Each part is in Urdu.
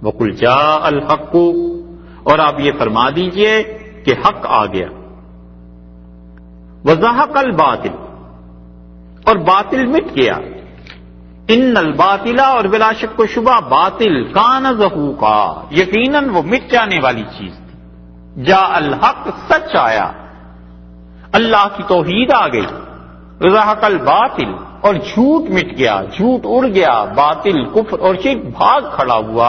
وَقُلْ جَاءَ الْحَقُّ، اور آپ یہ فرما دیجئے کہ حق آ گیا، وَزَهَقَ الْبَاطِلُ، اور باطل مٹ گیا، ان الباطل، اور بلا شک و شبہ باطل، کان زہوقا، یقیناً وہ مٹ جانے والی چیز تھی، جاء الحق، سچ آیا، اللہ کی توحید آ گئی، زہق الباطل، اور جھوٹ مٹ گیا، جھوٹ اڑ گیا، باطل کفر اور شرک بھاگ کھڑا ہوا۔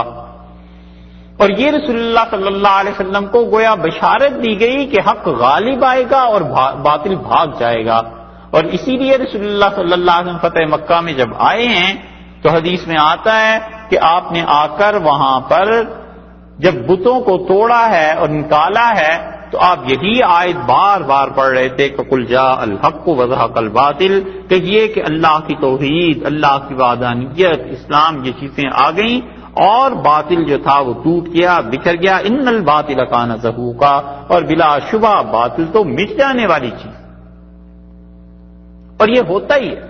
اور یہ رسول اللہ صلی اللہ علیہ وسلم کو گویا بشارت دی گئی کہ حق غالب آئے گا اور باطل بھاگ جائے گا۔ اور اسی لیے رسول اللہ صلی اللہ علیہ وسلم فتح مکہ میں جب آئے ہیں تو حدیث میں آتا ہے کہ آپ نے آ کر وہاں پر جب بتوں کو توڑا ہے اور نکالا ہے تو آپ یہی آیت بار بار پڑھ رہے تھے کہ قل جاء الحق وزهق الباطل، کہ یہ کہ اللہ کی توحید، اللہ کی وحدانیت، اسلام، یہ چیزیں آ گئیں اور باطل جو تھا وہ ٹوٹ گیا، بکھر گیا، ان الباطل کان زہوقا، اور بلا شبہ باطل تو مٹ جانے والی چیز۔ اور یہ ہوتا ہی ہے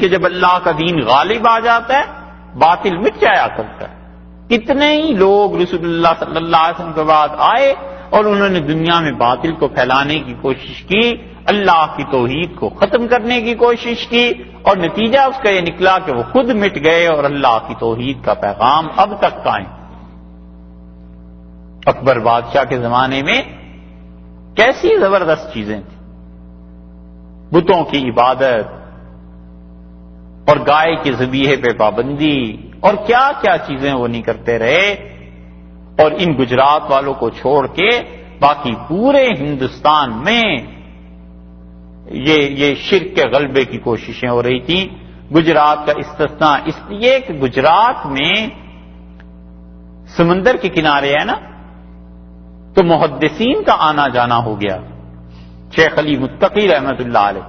کہ جب اللہ کا دین غالب آ جاتا ہے باطل مٹ جایا کرتا ہے۔ کتنے ہی لوگ رسول اللہ صلی اللہ علیہ وسلم کے بعد آئے اور انہوں نے دنیا میں باطل کو پھیلانے کی کوشش کی، اللہ کی توحید کو ختم کرنے کی کوشش کی، اور نتیجہ اس کا یہ نکلا کہ وہ خود مٹ گئے اور اللہ کی توحید کا پیغام اب تک قائم۔ اکبر بادشاہ کے زمانے میں کیسی زبردست چیزیں تھیں، بتوں کی عبادت اور گائے کے ذبیحے پہ پابندی اور کیا کیا چیزیں وہ نہیں کرتے رہے، اور ان گجرات والوں کو چھوڑ کے باقی پورے ہندوستان میں یہ شرک کے غلبے کی کوششیں ہو رہی تھیں۔ گجرات کا استثناء اس لیے کہ گجرات میں سمندر کے کنارے ہے نا، تو محدثین کا آنا جانا ہو گیا۔ شیخ علی متقی رحمت اللہ علیہ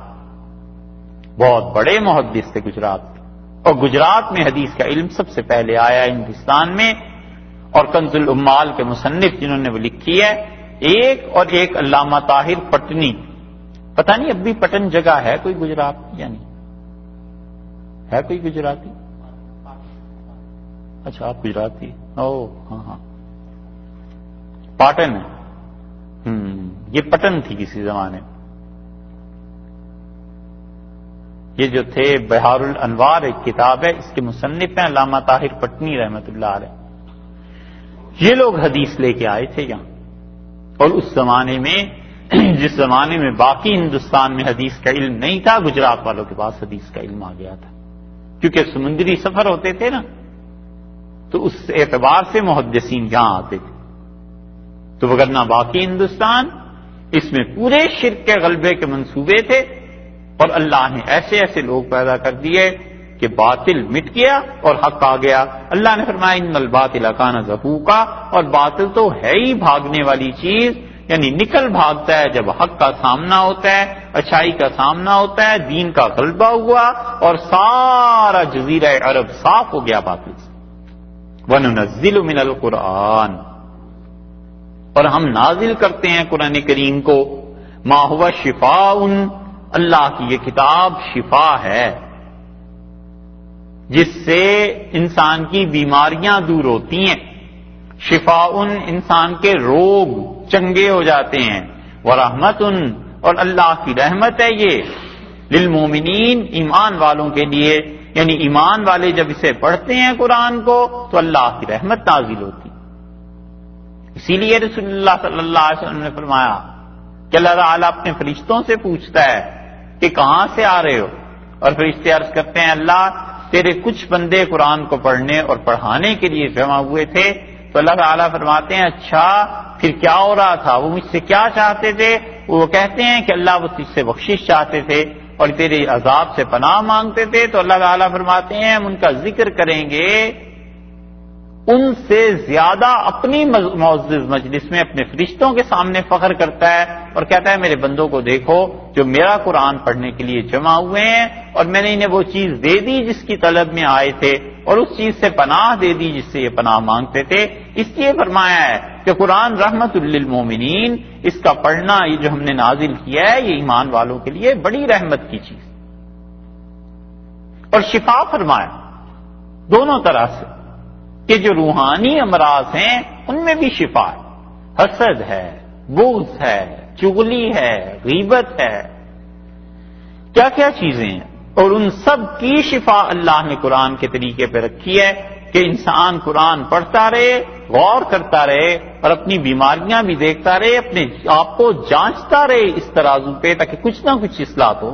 بہت بڑے محدث تھے گجرات کے، اور گجرات میں حدیث کا علم سب سے پہلے آیا ہندوستان میں۔ اور کنز الامال کے مصنف جنہوں نے وہ لکھی ہے، ایک علامہ طاہر پٹنی، پتہ نہیں اب بھی پٹن جگہ ہے کوئی گجرات یا نہیں ہے، کوئی گجراتی؟ اچھا آپ گجراتی، او ہاں پاٹن ہے، یہ پٹن تھی کسی زمانے میں۔ یہ جو تھے بہار الانوار ایک کتاب ہے، اس کے مصنف ہیں علامہ طاہر پٹنی رحمت اللہ علیہ۔ یہ لوگ حدیث لے کے آئے تھے یہاں، اور اس زمانے میں جس زمانے میں باقی ہندوستان میں حدیث کا علم نہیں تھا، گجرات والوں کے پاس حدیث کا علم آ گیا تھا، کیونکہ سمندری سفر ہوتے تھے نا، تو اس اعتبار سے محدثین یہاں آتے تھے۔ تو وگرنہ باقی ہندوستان اس میں پورے شرک کے غلبے کے منصوبے تھے، اور اللہ نے ایسے ایسے لوگ پیدا کر دیے کہ باطل مٹ گیا اور حق آ گیا۔ اللہ نے فرمایا ان الباطل کان زہوقا، اور باطل تو ہے ہی بھاگنے والی چیز، یعنی نکل بھاگتا ہے جب حق کا سامنا ہوتا ہے، اچھائی کا سامنا ہوتا ہے، دین کا غلبہ ہوا اور سارا جزیرہ عرب صاف ہو گیا باطل سے۔ وَنُنَزِّلُ مِنَ الْقُرْآنِ، اور ہم نازل کرتے ہیں قرآن کریم کو، ما هو شفاء، اللہ کی یہ کتاب شفا ہے، جس سے انسان کی بیماریاں دور ہوتی ہیں، شفاء انسان کے روگ چنگے ہو جاتے ہیں، ورحمت، اور اللہ کی رحمت ہے یہ، للمومنین، ایمان والوں کے لیے، یعنی ایمان والے جب اسے پڑھتے ہیں قرآن کو تو اللہ کی رحمت نازل ہوتی۔ اسی لیے رسول اللہ صلی اللہ علیہ وسلم نے فرمایا کہ اللہ تعالیٰ اپنے فرشتوں سے پوچھتا ہے کہ کہاں سے آ رہے ہو، اور فرشتے عرض کرتے ہیں اللہ تیرے کچھ بندے قرآن کو پڑھنے اور پڑھانے کے لیے جمع ہوئے تھے، تو اللہ تعالیٰ فرماتے ہیں اچھا پھر کیا ہو رہا تھا، وہ مجھ سے کیا چاہتے تھے؟ وہ کہتے ہیں کہ اللہ وہ تجھ سے بخشش چاہتے تھے اور تیرے عذاب سے پناہ مانگتے تھے، تو اللہ تعالیٰ فرماتے ہیں ہم ان کا ذکر کریں گے ان سے زیادہ اپنی معزز مجلس میں اپنے فرشتوں کے سامنے فخر کرتا ہے اور کہتا ہے میرے بندوں کو دیکھو جو میرا قرآن پڑھنے کے لیے جمع ہوئے ہیں، اور میں نے انہیں وہ چیز دے دی جس کی طلب میں آئے تھے، اور اس چیز سے پناہ دے دی جس سے یہ پناہ مانگتے تھے۔ اس لیے فرمایا ہے کہ قرآن رحمت للمومنین، اس کا پڑھنا یہ جو ہم نے نازل کیا ہے یہ ایمان والوں کے لیے بڑی رحمت کی چیز، اور شفا فرمایا دونوں طرح سے، کہ جو روحانی امراض ہیں ان میں بھی شفا ہے. حسد ہے، بغض ہے، چغلی ہے، غیبت ہے، کیا کیا چیزیں ہیں. اور ان سب کی شفا اللہ نے قرآن کے طریقے پہ رکھی ہے کہ انسان قرآن پڑھتا رہے، غور کرتا رہے اور اپنی بیماریاں بھی دیکھتا رہے، اپنے آپ کو جانچتا رہے اس ترازو پہ، تاکہ کچھ نہ کچھ اصلاح ہو.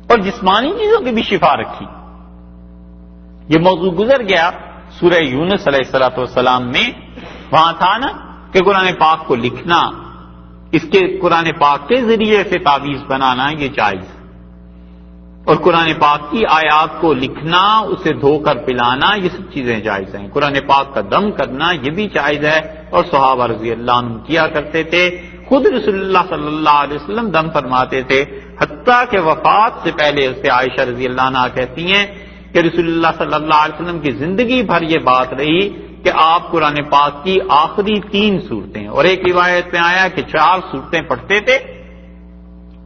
اور جسمانی چیزوں کی بھی شفا رکھی. یہ موضوع گزر گیا سورہ یونس علیہ السلام میں. وہاں تھا نا کہ قرآن پاک کو لکھنا، اس کے قرآن پاک کے ذریعے سے تعویذ بنانا یہ جائز، اور قرآن پاک کی آیات کو لکھنا، اسے دھو کر پلانا، یہ سب چیزیں جائز ہیں. قرآن پاک کا دم کرنا یہ بھی جائز ہے، اور صحابہ رضی اللہ عنہ کیا کرتے تھے. خود رسول اللہ صلی اللہ علیہ وسلم دم فرماتے تھے، حتیٰ کہ وفات سے پہلے اس سے عائشہ رضی اللہ عنہ کہتی ہیں کہ رسول اللہ صلی اللہ علیہ وسلم کی زندگی بھر یہ بات رہی کہ آپ قرآن پاک کی آخری 3 صورتیں، اور ایک روایت میں آیا کہ 4 صورتیں پڑھتے تھے،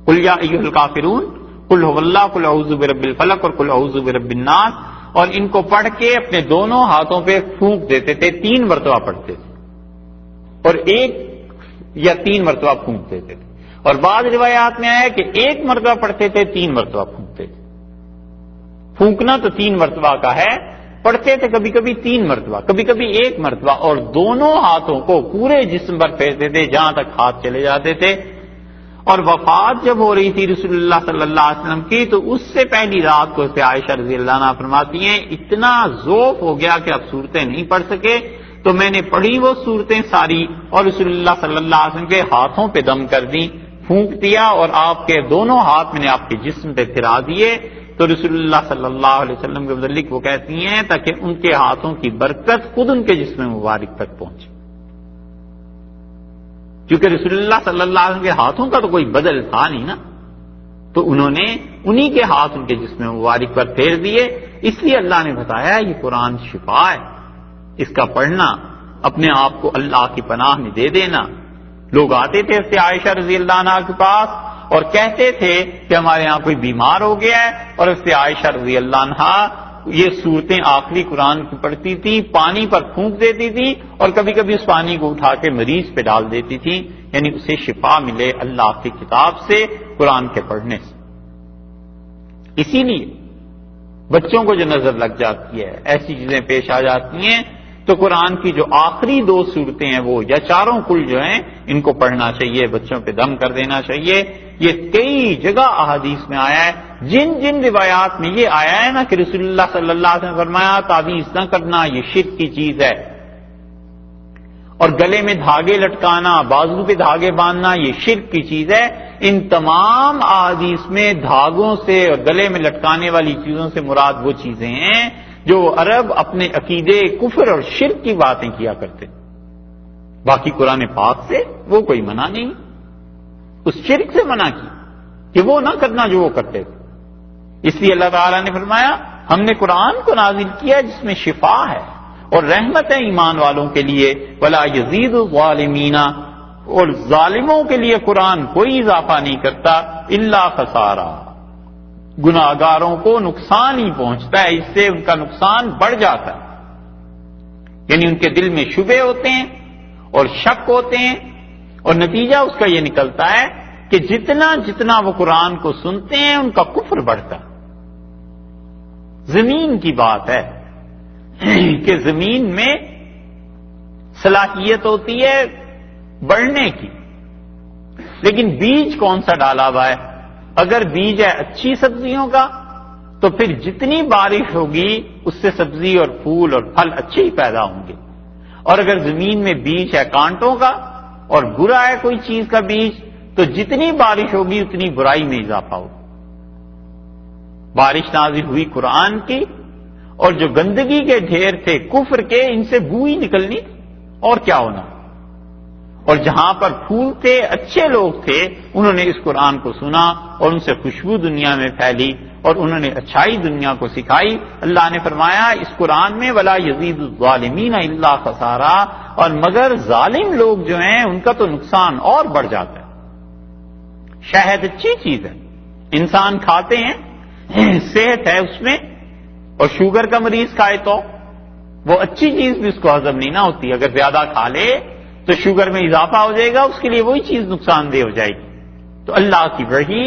قل یا ایھا الکافرون، قل هو اللہ، قل اعوذ برب الفلق اور قل اعوذ برب الناس، اور ان کو پڑھ کے اپنے دونوں ہاتھوں پہ پھونک دیتے تھے. 3 مرتبہ پڑھتے تھے اور 1 یا 3 مرتبہ پھونک دیتے تھے. اور بعض روایات میں آیا کہ 1 مرتبہ پڑھتے تھے، 3 مرتبہ پھونکتے تھے. پھونکنا تو 3 مرتبہ کا ہے، پڑھتے تھے کبھی کبھی 3 مرتبہ، کبھی کبھی 1 مرتبہ، اور دونوں ہاتھوں کو پورے جسم پر پھیرتے تھے جہاں تک ہاتھ چلے جاتے تھے. اور وفات جب ہو رہی تھی رسول اللہ صلی اللہ علیہ وسلم کی، تو اس سے پہلی رات کو سے عائشہ رضی اللہ عنہا فرماتی ہیں اتنا ذوف ہو گیا کہ اب صورتیں نہیں پڑھ سکے، تو میں نے پڑھی وہ صورتیں ساری اور رسول اللہ صلی اللہ علیہ وسلم کے ہاتھوں پہ دم کر دی، پھونک دیا، اور آپ کے دونوں ہاتھ میں نے آپ کے جسم پہ پھرا دیے. تو رسول اللہ صلی اللہ علیہ وسلم کے متعلق وہ کہتی ہیں تاکہ ان کے ہاتھوں کی برکت خود ان کے جسم مبارک تک پہنچے، کیونکہ رسول اللہ صلی اللہ علیہ وسلم کے ہاتھوں کا تو کوئی بدل تھا نہیں نا، تو انہوں نے انہی کے ہاتھ ان کے جسم مبارک پر پھیر دیے. اس لیے اللہ نے بتایا یہ قرآن شفا ہے، اس کا پڑھنا اپنے آپ کو اللہ کی پناہ میں دے دینا. لوگ آتے تھے اس سے عائشہ رضی اللہ عنہا کے پاس اور کہتے تھے کہ ہمارے یہاں کوئی بیمار ہو گیا ہے، اور اس سے عائشہ رضی اللہ عنہا یہ صورتیں آخری قرآن کی پڑھتی تھی، پانی پر پھونک دیتی تھی، اور کبھی کبھی اس پانی کو اٹھا کے مریض پہ ڈال دیتی تھی، یعنی اسے شفا ملے اللہ کی کتاب سے، قرآن کے پڑھنے سے. اسی لیے بچوں کو جو نظر لگ جاتی ہے، ایسی چیزیں پیش آ جاتی ہیں، تو قرآن کی جو آخری 2 صورتیں ہیں وہ یا 4 کل جو ہیں ان کو پڑھنا چاہیے، بچوں پہ دم کر دینا چاہیے. یہ کئی جگہ احادیث میں آیا ہے. جن جن روایات میں یہ آیا ہے نا کہ رسول اللہ صلی اللہ علیہ وسلم نے فرمایا تعویذ نہ کرنا یہ شرک کی چیز ہے، اور گلے میں دھاگے لٹکانا، بازو پہ دھاگے باندھنا یہ شرک کی چیز ہے، ان تمام احادیث میں دھاگوں سے اور گلے میں لٹکانے والی چیزوں سے مراد وہ چیزیں ہیں جو عرب اپنے عقیدے کفر اور شرک کی باتیں کیا کرتے. باقی قرآن پاک سے وہ کوئی منع نہیں، اس شرک سے منع کی کہ وہ نہ کرنا جو وہ کرتے تھے. اس لیے اللہ تعالیٰ نے فرمایا ہم نے قرآن کو نازل کیا جس میں شفا ہے اور رحمت ہے ایمان والوں کے لیے، ولا یزید الظالمین، اور ظالموں کے لیے قرآن کوئی اضافہ نہیں کرتا الا خسارہ، گناہگاروں کو نقصان ہی پہنچتا ہے، اس سے ان کا نقصان بڑھ جاتا ہے. یعنی ان کے دل میں شبہے ہوتے ہیں اور شک ہوتے ہیں، اور نتیجہ اس کا یہ نکلتا ہے کہ جتنا جتنا وہ قرآن کو سنتے ہیں ان کا کفر بڑھتا ہے. زمین کی بات ہے کہ زمین میں صلاحیت ہوتی ہے بڑھنے کی، لیکن بیج کون سا ڈالا ہوا ہے؟ اگر بیج ہے اچھی سبزیوں کا تو پھر جتنی بارش ہوگی اس سے سبزی اور پھول اور پھل اچھے ہی پیدا ہوں گے، اور اگر زمین میں بیج ہے کانٹوں کا اور برا ہے کوئی چیز کا بیج تو جتنی بارش ہوگی اتنی برائی میں اضافہ ہوگا. بارش نازل ہوئی قرآن کی، اور جو گندگی کے ڈھیر تھے کفر کے ان سے بو ہی نکلنی اور کیا ہونا. اور جہاں پر پھول تھے اچھے لوگ تھے انہوں نے اس قرآن کو سنا اور ان سے خوشبو دنیا میں پھیلی اور انہوں نے اچھائی دنیا کو سکھائی. اللہ نے فرمایا اس قرآن میں ولا یزید الظالمین الا خسارا، اور مگر ظالم لوگ جو ہیں ان کا تو نقصان اور بڑھ جاتا ہے. شہد اچھی چیز ہے، انسان کھاتے ہیں، صحت ہے اس میں، اور شوگر کا مریض کھائے تو وہ اچھی چیز بھی اس کو ہضم نہیں نہ ہوتی. اگر زیادہ کھا لے تو شوگر میں اضافہ ہو جائے گا، اس کے لیے وہی چیز نقصان دہ ہو جائے گی. تو اللہ کی وحی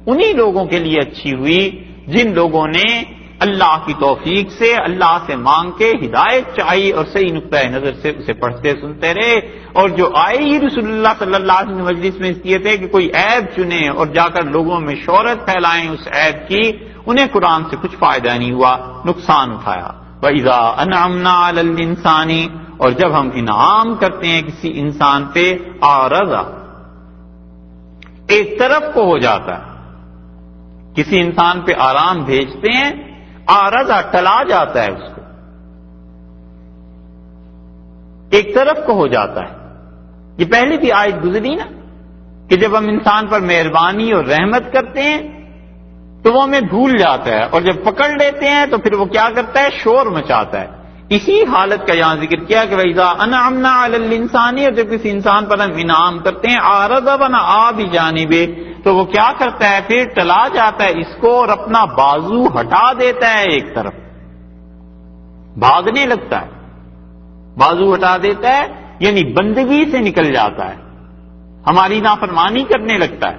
انہی لوگوں کے لیے اچھی ہوئی جن لوگوں نے اللہ کی توفیق سے، اللہ سے مانگ کے ہدایت چاہی اور صحیح نقطۂ نظر سے اسے پڑھتے سنتے رہے. اور جو آئے ہی رسول اللہ صلی اللہ علیہ وسلم مجلس میں اس لیے تھے کہ کوئی عیب چنیں اور جا کر لوگوں میں شہرت پھیلائیں اس عیب کی، انہیں قرآن سے کچھ فائدہ نہیں ہوا، نقصان اٹھایا. وَإِذَا أَنْعَمْنَا عَلَى الْإِنسَانِ، اور جب ہم انعام کرتے ہیں کسی انسان پہ، أَعْرَضَ، ایک طرف کو ہو جاتا ہے. کسی انسان پہ آرام بھیجتے ہیں، آرزہ ٹلا جاتا ہے، اس کو ایک طرف کو ہو جاتا ہے. یہ پہلے بھی آیت گزری نا کہ جب ہم انسان پر مہربانی اور رحمت کرتے ہیں تو وہ ہمیں بھول جاتا ہے، اور جب پکڑ لیتے ہیں تو پھر وہ کیا کرتا ہے؟ شور مچاتا ہے. اسی حالت کا یہاں ذکر کیا کہ وَإِذَا أَنْعَمْنَا عَلَى الْإِنسَانِ، اور جب کسی انسان پر ہم انعام کرتے ہیں، أَعْرَضَ وَنَأَىٰ بِجَانِبِهِ، تو وہ کیا کرتا ہے؟ پھر ٹلا جاتا ہے اس کو اور اپنا بازو ہٹا دیتا ہے ایک طرف، بھاگنے لگتا ہے. بازو ہٹا دیتا ہے یعنی بندگی سے نکل جاتا ہے، ہماری نافرمانی کرنے لگتا ہے.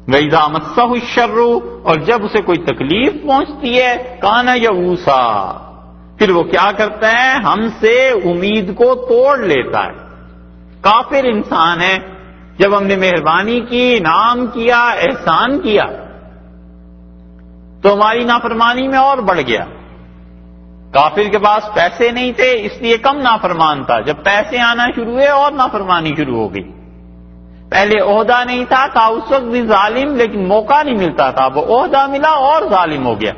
وَإِذَا مَسَّهُ الشَّرُّ، اور جب اسے کوئی تکلیف پہنچتی ہے، كَانَ يَئُوسًا، پھر وہ کیا کرتا ہے؟ ہم سے امید کو توڑ لیتا ہے. کافر انسان ہے، جب ہم نے مہربانی کی، انعام کیا، احسان کیا تو ہماری نافرمانی میں اور بڑھ گیا. کافر کے پاس پیسے نہیں تھے اس لیے کم نافرمان تھا، جب پیسے آنا شروع ہوئے اور نافرمانی شروع ہو گئی. پہلے عہدہ نہیں تھا اس وقت بھی ظالم، لیکن موقع نہیں ملتا تھا، وہ عہدہ ملا اور ظالم ہو گیا.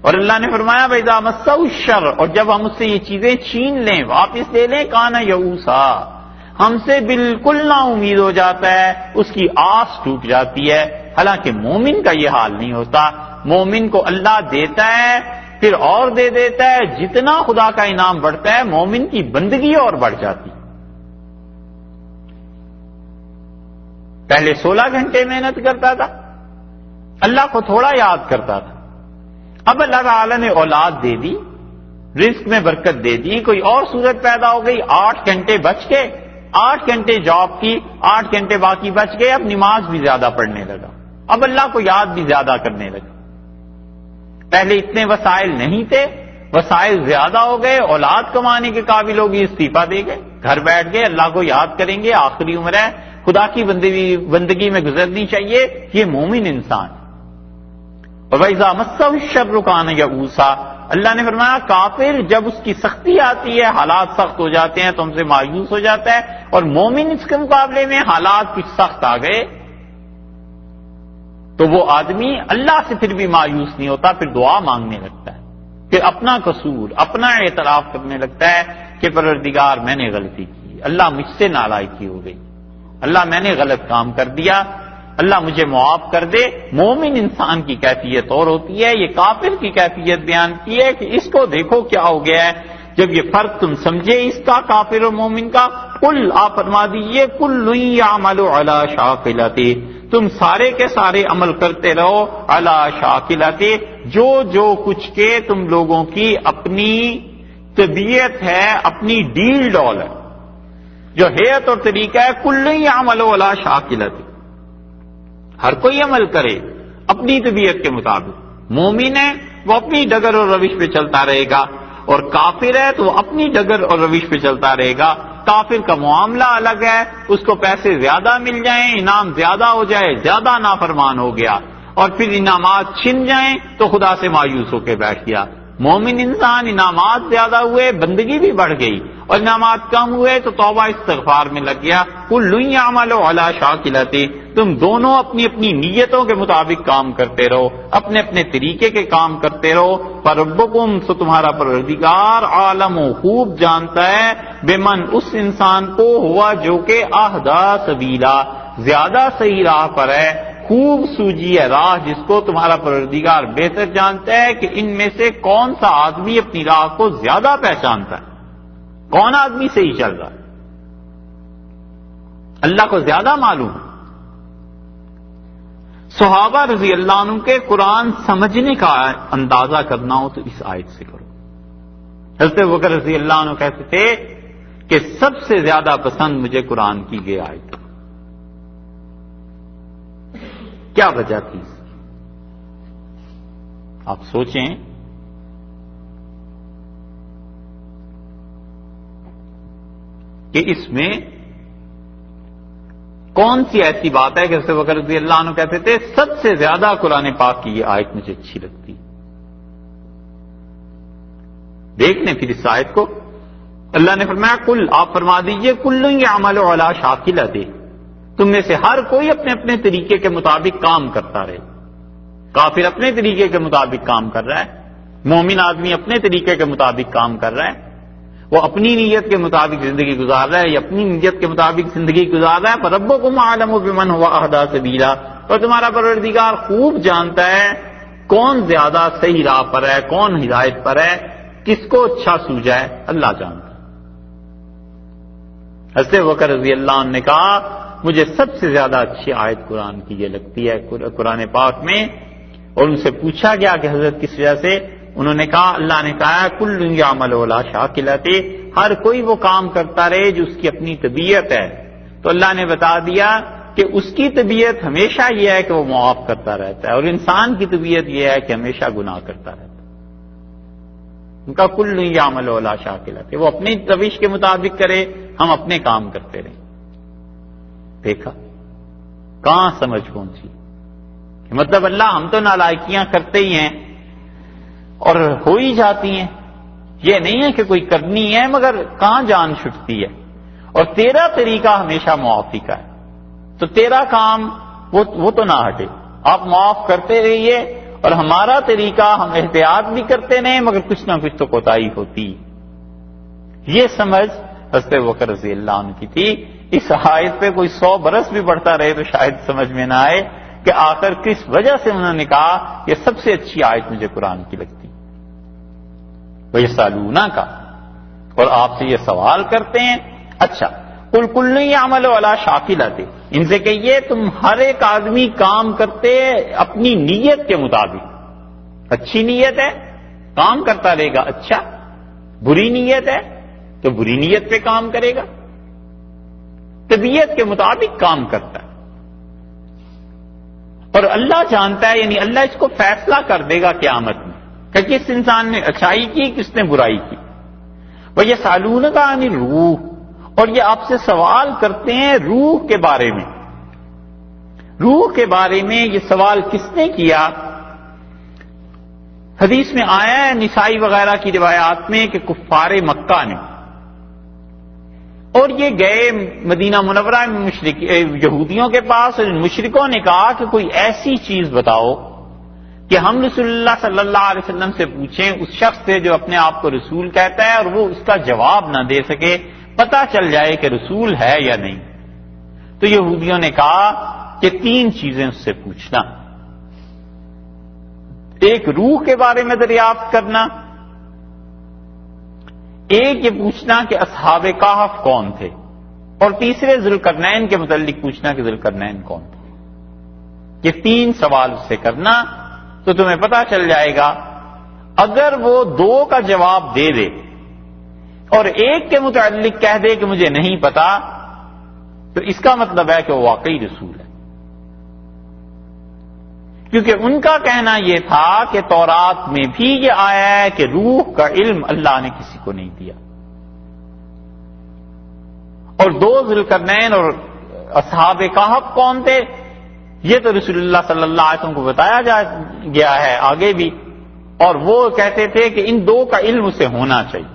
اور اللہ نے فرمایا وَإِذَا مَسَّهُ الشَّرُّ، اور جب ہم اس سے یہ چیزیں چھین لیں، واپس لے لیں، كَانَ يَئُوسًا، ہم سے بالکل نا امید ہو جاتا ہے، اس کی آس ٹوٹ جاتی ہے. حالانکہ مومن کا یہ حال نہیں ہوتا. مومن کو اللہ دیتا ہے پھر اور دے دیتا ہے، جتنا خدا کا انعام بڑھتا ہے مومن کی بندگی اور بڑھ جاتی. پہلے 16 گھنٹے محنت کرتا تھا، اللہ کو تھوڑا یاد کرتا تھا. اب اللہ تعالی نے اولاد دے دی، رزق میں برکت دے دی، کوئی اور صورت پیدا ہو گئی، 8 گھنٹے بچ گئے، 8 گھنٹے جاب کی، 8 گھنٹے باقی بچ گئے. اب نماز بھی زیادہ پڑھنے لگا، اب اللہ کو یاد بھی زیادہ کرنے لگا. پہلے اتنے وسائل نہیں تھے، وسائل زیادہ ہو گئے، اولاد کمانے کے قابل ہو گئی، استعفیٰ دے گئے، گھر بیٹھ گئے، اللہ کو یاد کریں گے، آخری عمر ہے، خدا کی بندگی میں گزرنی چاہیے. یہ مومن انسان. اور وَإِذَا مَسَّهُ الشَّرُّ كَانَ يَئُوسًا، اللہ نے فرمایا کافر جب اس کی سختی آتی ہے، حالات سخت ہو جاتے ہیں تو ہم سے مایوس ہو جاتا ہے. اور مومن اس کے مقابلے میں حالات کچھ سخت آ گئے تو وہ آدمی اللہ سے پھر بھی مایوس نہیں ہوتا، پھر دعا مانگنے لگتا ہے، پھر اپنا قصور، اپنا اعتراف کرنے لگتا ہے کہ پروردگار میں نے غلطی کی، اللہ مجھ سے نالائقی ہو گئی، اللہ میں نے غلط کام کر دیا، اللہ مجھے معاف کر دے. مومن انسان کی کیفیت اور ہوتی ہے، یہ کافر کی کیفیت بیان کی ہے کہ اس کو دیکھو کیا ہو گیا ہے. جب یہ فرق تم سمجھے اس کا، کافر اور مومن کا، قل، آپ فرما دیجئے، کل یعمل علی شاکلتہ، تم سارے کے سارے عمل کرتے رہو علی شاکلتہ، جو کچھ کے تم لوگوں کی اپنی طبیعت ہے، اپنی ڈیل ڈول ہے، جو حیت اور طریقہ ہے. کل یعمل علی شاکلتہ، ہر کوئی عمل کرے اپنی طبیعت کے مطابق. مومن ہے وہ اپنی ڈگر اور روش پہ چلتا رہے گا، اور کافر ہے تو وہ اپنی ڈگر اور روش پہ چلتا رہے گا. کافر کا معاملہ الگ ہے، اس کو پیسے زیادہ مل جائیں، انعام زیادہ ہو جائے، زیادہ نافرمان ہو گیا، اور پھر انعامات چھن جائیں تو خدا سے مایوس ہو کے بیٹھ گیا. مومن انسان انعامات زیادہ ہوئے، بندگی بھی بڑھ گئی، اور انعامات کم ہوئے تو توبہ استغفار میں لگ گیا. کل یعمل علی شاکلتہ، تم دونوں اپنی اپنی نیتوں کے مطابق کام کرتے رہو، اپنے اپنے طریقے کے کام کرتے رہو. فربکم، سو تمہارا پروردگار، عالم و خوب جانتا ہے، بمن، اس انسان کو، ہوا جو کہ اہدی سبیلا، زیادہ صحیح راہ پر ہے، خوب سوجی ہے راہ جس کو تمہارا پروردگار بہتر جانتا ہے کہ ان میں سے کون سا آدمی اپنی راہ کو زیادہ پہچانتا ہے، کون آدمی صحیح چل رہا ہے، اللہ کو زیادہ معلوم ہے. صحابہ رضی اللہ عنہ کے قرآن سمجھنے کا اندازہ کرنا ہو تو اس آیت سے کرو. حضرت ابوبکر رضی اللہ عنہ کہتے تھے کہ سب سے زیادہ پسند مجھے قرآن کی یہ آیت. کیا وجہ تھی اس کی؟ آپ سوچیں. کہ اس میں کون سی ایسی بات ہے کہ حضرت ابوبکر رضی اللہ عنہ کہتے تھے سب سے زیادہ قرآن پاک کی یہ آیت مجھے اچھی لگتی. دیکھ لیں پھر اس آیت کو. اللہ نے فرمایا کل، آپ فرما دیجئے کل یعمل علی شاکلتہ، تم میں سے ہر کوئی اپنے اپنے طریقے کے مطابق کام کرتا رہے. کافر اپنے طریقے کے مطابق کام کر رہا ہے، مومن آدمی اپنے طریقے کے مطابق کام کر رہا ہے، وہ اپنی نیت کے مطابق زندگی گزار رہا ہے یا اپنی نیت کے مطابق زندگی گزار رہا ہے. فربکم اعلم بمن هو اهدی سبیلا، اور تمہارا پروردگار خوب جانتا ہے کون زیادہ صحیح راہ پر ہے، کون ہدایت پر ہے، کس کو اچھا سوجا ہے، اللہ جانتا ہے. حضرت ابوبکر رضی اللہ عنہ نے کہا مجھے سب سے زیادہ اچھی آیت قرآن کی یہ لگتی ہے قرآن پاک میں. اور ان سے پوچھا گیا کہ حضرت کس وجہ سے؟ انہوں نے کہا اللہ نے کہا کل یعمل علی شاکلتہ، ہر کوئی وہ کام کرتا رہے جو اس کی اپنی طبیعت ہے. تو اللہ نے بتا دیا کہ اس کی طبیعت ہمیشہ یہ ہے کہ وہ معاف کرتا رہتا ہے، اور انسان کی طبیعت یہ ہے کہ ہمیشہ گناہ کرتا رہتا ہے. ان کا کل یعمل علی شاکلتہ، وہ اپنی روش کے مطابق کرے، ہم اپنے کام کرتے رہیں. دیکھا کہاں سمجھ پہنچی کہ مطلب اللہ ہم تو نالائکیاں کرتے ہی ہیں اور ہو ہی جاتی ہیں، یہ نہیں ہے کہ کوئی کرنی ہے مگر کہاں جان چھٹتی ہے. اور تیرا طریقہ ہمیشہ معافی کا ہے، تو تیرا کام وہ تو نہ ہٹے، آپ معاف کرتے رہیے، اور ہمارا طریقہ ہم احتیاط بھی کرتے نہیں مگر کچھ نہ کچھ تو کوتاہی ہوتی. یہ سمجھ حضرت ابوبکر رضی اللہ عنہ کی تھی. اس آیت پہ کوئی 100 برس بھی پڑھتا رہے تو شاید سمجھ میں نہ آئے کہ آخر کس وجہ سے انہوں نے کہا یہ سب سے اچھی آیت مجھے قرآن کی لگتی. وَيَسْأَلُونَكَ، اور آپ سے یہ سوال کرتے ہیں. اچھا قُلْ كُلٌّ يَعْمَلُ عَلَى شَاكِلَتِهِ، ان سے کہیے تم ہر ایک آدمی کام کرتے اپنی نیت کے مطابق. اچھی نیت ہے کام کرتا رہے گا اچھا، بری نیت ہے تو بری نیت پہ کام کرے گا، طبیعت کے مطابق کام کرتا ہے. اور اللہ جانتا ہے، یعنی اللہ اس کو فیصلہ کر دے گا قیامت میں کہ کس انسان نے اچھائی کی کس نے برائی کی. وَيَسْأَلُونَكَ عَنِ الرُّوحِ، اور یہ آپ سے سوال کرتے ہیں روح کے بارے میں. روح کے بارے میں یہ سوال کس نے کیا؟ حدیث میں آیا ہے نسائی وغیرہ کی روایات میں کہ کفار مکہ نے، اور یہ گئے مدینہ منورہ میں یہودیوں کے پاس، اور ان مشرکوں نے کہا کہ کوئی ایسی چیز بتاؤ کہ ہم رسول اللہ صلی اللہ علیہ وسلم سے پوچھیں، اس شخص سے جو اپنے آپ کو رسول کہتا ہے اور وہ اس کا جواب نہ دے سکے، پتہ چل جائے کہ رسول ہے یا نہیں. تو یہودیوں نے کہا کہ 3 چیزیں اس سے پوچھنا. ایک روح کے بارے میں دریافت کرنا، ایک یہ پوچھنا کہ اصحاب کہف کون تھے، اور تیسرے ذوالقرنین کے متعلق پوچھنا کہ ذوالقرنین کون تھے. یہ 3 سوال اس سے کرنا تو تمہیں پتہ چل جائے گا. اگر وہ 2 کا جواب دے دے اور ایک کے متعلق کہہ دے کہ مجھے نہیں پتا، تو اس کا مطلب ہے کہ وہ واقعی رسول ہے. کیونکہ ان کا کہنا یہ تھا کہ تورات میں بھی یہ آیا ہے کہ روح کا علم اللہ نے کسی کو نہیں دیا. اور 2 ذوالقرنین اور اصحاب کہف کون تھے یہ تو رسول اللہ صلی اللہ علیہ وسلم کو بتایا گیا ہے آگے بھی، اور وہ کہتے تھے کہ ان 2 کا علم اسے ہونا چاہیے.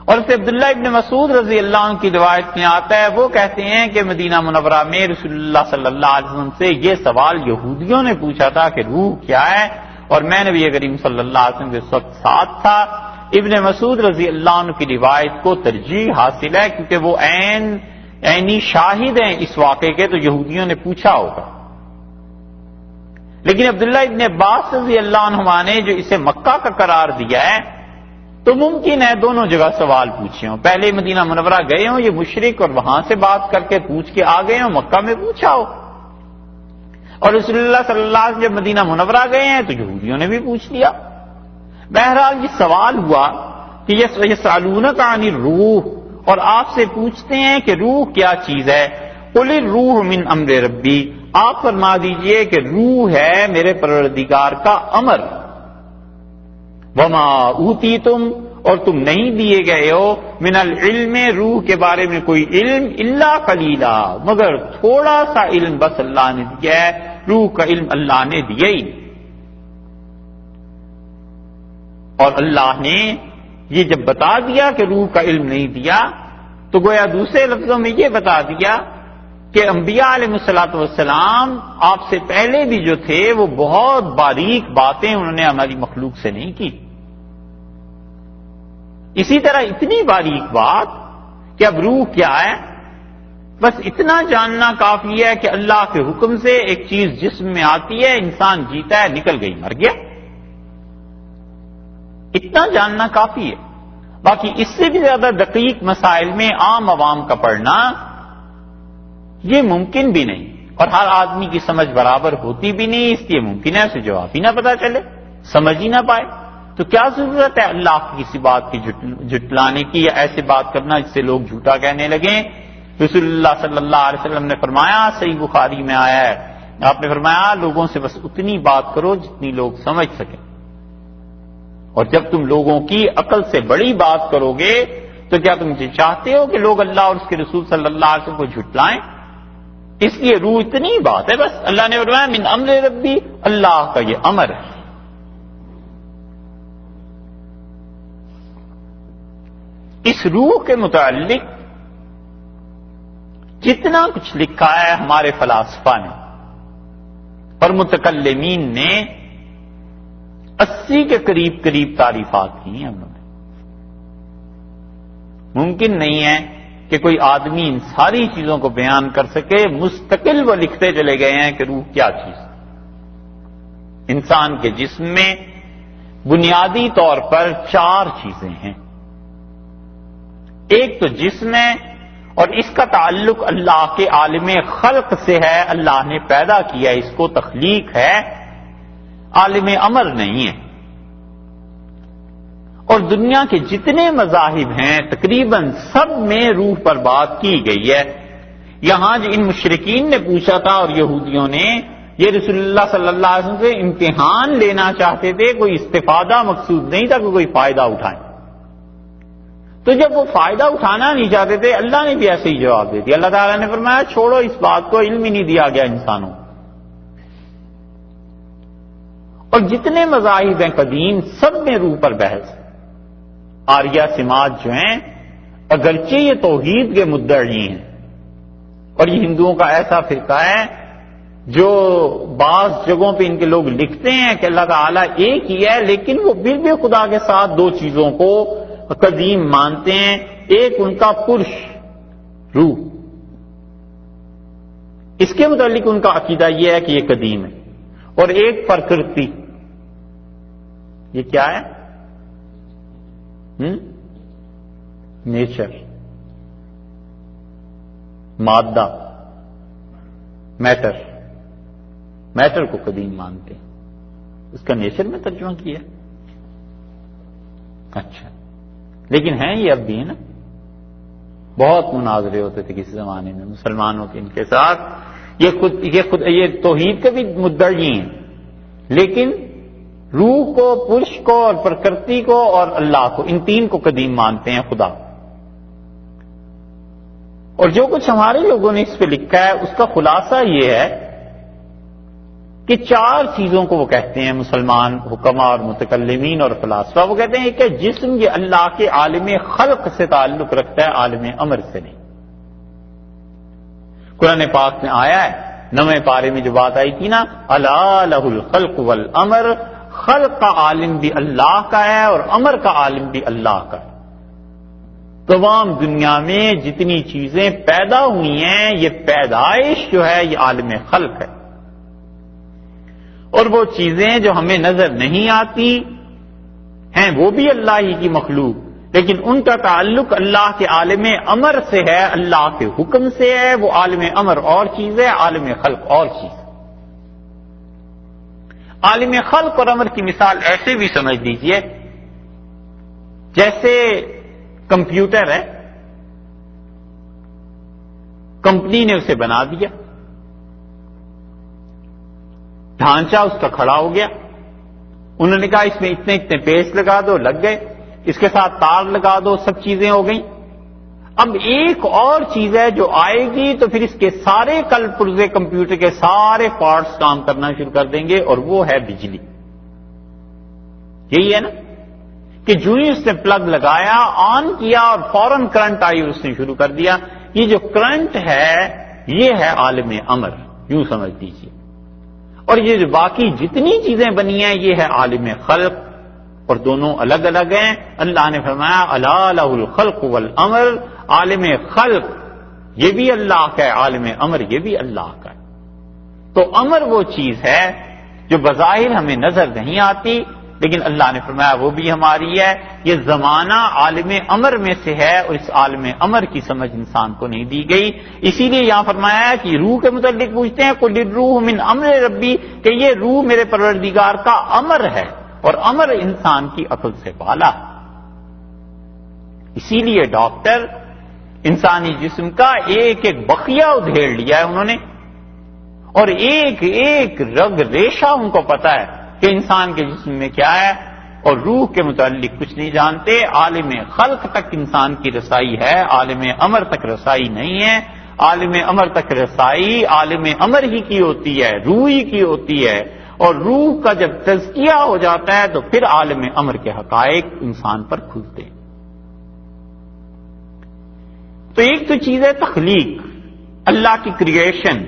اور اس سے عبداللہ ابن مسعود رضی اللہ عنہ کی روایت میں آتا ہے، وہ کہتے ہیں کہ مدینہ منورہ میں رسول اللہ صلی اللہ علیہ وسلم سے یہ سوال یہودیوں نے پوچھا تھا کہ روح کیا ہے، اور میں نبی کریم صلی اللہ علیہ وسلم کے وقت ساتھ تھا. ابن مسعود رضی اللہ عنہ کی روایت کو ترجیح حاصل ہے کیونکہ وہ عینی شاہد ہیں اس واقعے کے، تو یہودیوں نے پوچھا ہوگا. لیکن عبداللہ ابن عباس رضی اللہ عنہما نے جو اسے مکہ کا قرار دیا ہے، تو ممکن ہے دونوں جگہ سوال پوچھے ہوں. پہلے مدینہ منورہ گئے ہوں یہ مشرک اور وہاں سے بات کر کے پوچھ کے آ گئے ہوں، مکہ میں پوچھا ہو. اور رسول اللہ صلی اللہ علیہ وسلم جب مدینہ منورہ گئے ہیں تو یہودیوں نے بھی پوچھ لیا. بہرحال یہ سوال ہوا کہ یسألونک عن الروح، اور آپ سے پوچھتے ہیں کہ روح کیا چیز ہے. قل الروح من امر ربی، آپ فرما دیجئے کہ روح ہے میرے پروردگار کا امر. وما اوتیتم، اور تم نہیں دیے گئے ہو من العلم، روح کے بارے میں کوئی علم، الا قلیلا، مگر تھوڑا سا علم بس اللہ نے دیا ہے. روح کا علم اللہ نے دیا ہی. اور اللہ نے یہ جب بتا دیا کہ روح کا علم نہیں دیا تو گویا دوسرے لفظوں میں یہ بتا دیا کہ انبیاء علیہ الصلوۃ والسلام آپ سے پہلے بھی جو تھے وہ بہت باریک باتیں انہوں نے ہماری مخلوق سے نہیں کی. اسی طرح اتنی باریک بات کہ اب روح کیا ہے، بس اتنا جاننا کافی ہے کہ اللہ کے حکم سے ایک چیز جسم میں آتی ہے، انسان جیتا ہے، نکل گئی، مر گیا. اتنا جاننا کافی ہے. باقی اس سے بھی زیادہ دقیق مسائل میں عام عوام کا پڑھنا یہ ممکن بھی نہیں، اور ہر آدمی کی سمجھ برابر ہوتی بھی نہیں، اس لیے ممکن ہے اسے جواب ہی نہ پتا چلے، سمجھ ہی نہ پائے. تو کیا ضرورت ہے اللہ کی کسی بات کی جھٹلانے کی یا ایسے بات کرنا جس سے لوگ جھوٹا کہنے لگیں. رسول اللہ صلی اللہ علیہ وسلم نے فرمایا، صحیح بخاری میں آیا ہے، آپ نے فرمایا لوگوں سے بس اتنی بات کرو جتنی لوگ سمجھ سکیں، اور جب تم لوگوں کی عقل سے بڑی بات کرو گے تو کیا تم یہ چاہتے ہو کہ لوگ اللہ اور اس کے رسول صلی اللہ علیہ وسلم کو جھٹلائیں؟ اس لیے روح اتنی بات ہے، بس اللہ نے فرمایا من امر ربی، اللہ کا یہ امر ہے. اس روح کے متعلق جتنا کچھ لکھا ہے ہمارے فلاسفہ نے اور متکلمین نے 80 کے قریب تعریفات کی ہیں انہوں نے. ممکن نہیں ہے کہ کوئی آدمی ان ساری چیزوں کو بیان کر سکے. مستقل وہ لکھتے چلے گئے ہیں کہ روح کیا چیز. انسان کے جسم میں بنیادی طور پر 4 چیزیں ہیں. ایک تو جسم ہے، اور اس کا تعلق اللہ کے عالم خلق سے ہے، اللہ نے پیدا کیا، اس کو تخلیق ہے، عالم امر نہیں ہے. اور دنیا کے جتنے مذاہب ہیں تقریباً سب میں روح پر بات کی گئی ہے. یہاں جو ان مشرکین نے پوچھا تھا اور یہودیوں نے، یہ رسول اللہ صلی اللہ علیہ وسلم سے امتحان لینا چاہتے تھے، کوئی استفادہ مقصود نہیں تھا کہ کوئی فائدہ اٹھائیں. تو جب وہ فائدہ اٹھانا نہیں چاہتے تھے اللہ نے بھی ایسے ہی جواب دے دیا. اللہ تعالیٰ نے فرمایا چھوڑو اس بات کو، علم ہی نہیں دیا گیا انسانوں. اور جتنے مذاہب ہیں قدیم سب میں روح پر بحث ہے. آریہ سماج جو ہیں اگرچہ یہ توحید کے مدعی ہیں، اور یہ ہندوؤں کا ایسا فرقہ ہے جو بعض جگہوں پہ ان کے لوگ لکھتے ہیں کہ اللہ تعالیٰ ایک ہی ہے، لیکن وہ پھر بھی خدا کے ساتھ 2 چیزوں کو قدیم مانتے ہیں. ایک ان کا پرش روح، اس کے متعلق ان کا عقیدہ یہ ہے کہ یہ قدیم ہے. اور ایک پرکرتی، یہ کیا ہے؟ نیچر، مادہ، میٹر کو قدیم مانتے ہیں. اس کا نیچر میں ترجمہ کیا. اچھا، لیکن ہیں یہ اب بھی ہے نا. بہت مناظرے ہوتے تھے کسی زمانے میں مسلمانوں کے ان کے ساتھ. یہ توحید کے بھی مدعی ہیں، لیکن روح کو، پرش کو اور پرکرتی کو اور اللہ کو، ان 3 کو قدیم مانتے ہیں خدا. اور جو کچھ ہمارے لوگوں نے اس پہ لکھا ہے اس کا خلاصہ یہ ہے کہ 4 چیزوں کو وہ کہتے ہیں مسلمان حکما اور متکلمین اور فلاسفہ. وہ کہتے ہیں کہ جسم یہ اللہ کے عالم خلق سے تعلق رکھتا ہے، عالم امر سے نہیں. قرآن پاک میں آیا ہے 9ویں پارے میں جو بات آئی تھی نا، الا لہ الخلق والامر، خلق کا عالم بھی اللہ کا ہے اور امر کا عالم بھی اللہ کا ہے. تمام دنیا میں جتنی چیزیں پیدا ہوئی ہیں یہ پیدائش جو ہے یہ عالم خلق ہے. اور وہ چیزیں جو ہمیں نظر نہیں آتی ہیں وہ بھی اللہ ہی کی مخلوق، لیکن ان کا تعلق اللہ کے عالم امر سے ہے، اللہ کے حکم سے ہے. وہ عالم امر اور چیز ہے، عالم خلق اور چیز. عالم خلق اور امر کی مثال ایسے بھی سمجھ لیجئے جیسے کمپیوٹر ہے، کمپنی نے اسے بنا دیا، ڈھانچہ اس کا کھڑا ہو گیا، انہوں نے کہا اس میں اتنے اتنے پیچ لگا دو، لگ گئے، اس کے ساتھ تار لگا دو، سب چیزیں ہو گئیں۔ اب ایک اور چیز ہے جو آئے گی تو پھر اس کے سارے کل پرزے کمپیوٹر کے سارے پارٹس کام کرنا شروع کر دیں گے، اور وہ ہے بجلی۔ یہی ہے نا کہ جو ہی اس نے پلگ لگایا، آن کیا اور فوراً کرنٹ آئی اور اس نے شروع کر دیا۔ یہ جو کرنٹ ہے یہ ہے عالم امر، یوں سمجھ لیجیے، اور یہ جو باقی جتنی چیزیں بنی ہیں یہ ہے عالم خلق، اور دونوں الگ الگ ہیں۔ اللہ نے فرمایا الا لہ الخلق والامر، عالم خلق یہ بھی اللہ کا ہے، عالم امر یہ بھی اللہ کا ہے۔ تو امر وہ چیز ہے جو بظاہر ہمیں نظر نہیں آتی، لیکن اللہ نے فرمایا وہ بھی ہماری ہے۔ یہ زمانہ عالم امر میں سے ہے، اور اس عالم امر کی سمجھ انسان کو نہیں دی گئی۔ اسی لیے یہاں فرمایا ہے کہ روح کے متعلق پوچھتے ہیں قل الروح من امر ربی، کہ یہ روح میرے پروردگار کا امر ہے، اور امر انسان کی عقل سے بالا ہے۔ اسی لیے ڈاکٹر انسانی جسم کا ایک ایک بقیہ ادھیڑ لیا ہے انہوں نے، اور ایک ایک رگ ریشہ ان کو پتا ہے کہ انسان کے جسم میں کیا ہے، اور روح کے متعلق کچھ نہیں جانتے۔ عالم خلق تک انسان کی رسائی ہے، عالم امر تک رسائی نہیں ہے۔ عالم امر تک رسائی عالم امر ہی کی ہوتی ہے، روح ہی کی ہوتی ہے، اور روح کا جب تزکیہ ہو جاتا ہے تو پھر عالم امر کے حقائق انسان پر کھلتے ہیں۔ تو ایک تو چیز ہے تخلیق، اللہ کی کریشن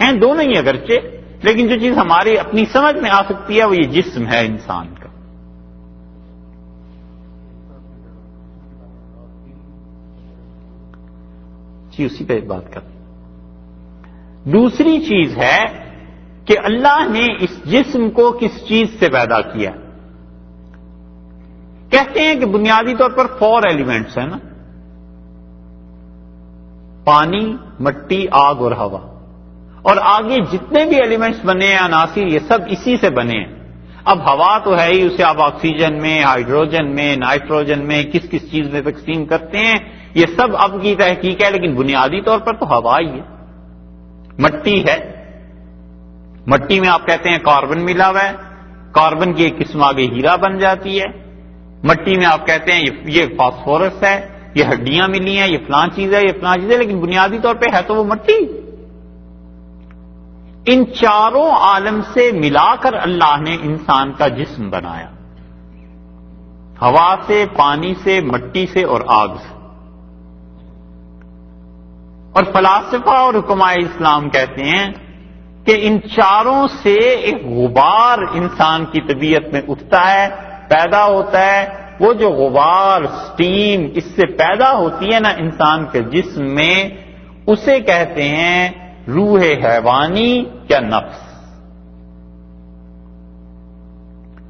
ہیں دونوں ہی اگرچہ، لیکن جو چیز ہماری اپنی سمجھ میں آ سکتی ہے وہ یہ جسم ہے انسان کا۔ جی اسی پہ بات کر۔ دوسری چیز ہے کہ اللہ نے اس جسم کو کس چیز سے پیدا کیا؟ کہتے ہیں کہ بنیادی طور پر 4 ایلیمنٹس ہیں نا، پانی، مٹی، آگ اور ہوا، اور آگے جتنے بھی ایلیمنٹس بنے ہیں عناصر یہ سب اسی سے بنے ہیں۔ اب ہوا تو ہے ہی، اسے آپ آکسیجن میں، ہائیڈروجن میں، نائٹروجن میں، کس کس چیز میں تقسیم کرتے ہیں یہ سب اب کی تحقیق ہے، لیکن بنیادی طور پر تو ہوا ہی ہے۔ مٹی ہے، مٹی میں آپ کہتے ہیں کاربن ملا ہوا ہے، کاربن کی ایک قسم آگے ہیرا بن جاتی ہے۔ مٹی میں آپ کہتے ہیں یہ فاسفورس ہے، یہ ہڈیاں ملی ہیں، یہ فلاں چیز ہے، یہ فلاں چیز ہے، لیکن بنیادی طور پہ ہے تو وہ مٹی۔ ان چاروں عالم سے ملا کر اللہ نے انسان کا جسم بنایا، ہوا سے، پانی سے، مٹی سے اور آگ سے۔ اور فلاسفہ اور حکماء اسلام کہتے ہیں کہ ان چاروں سے ایک غبار انسان کی طبیعت میں اٹھتا ہے، پیدا ہوتا ہے۔ وہ جو غبار، سٹیم اس سے پیدا ہوتی ہے نا انسان کے جسم میں، اسے کہتے ہیں روح حیوانی یا نفس۔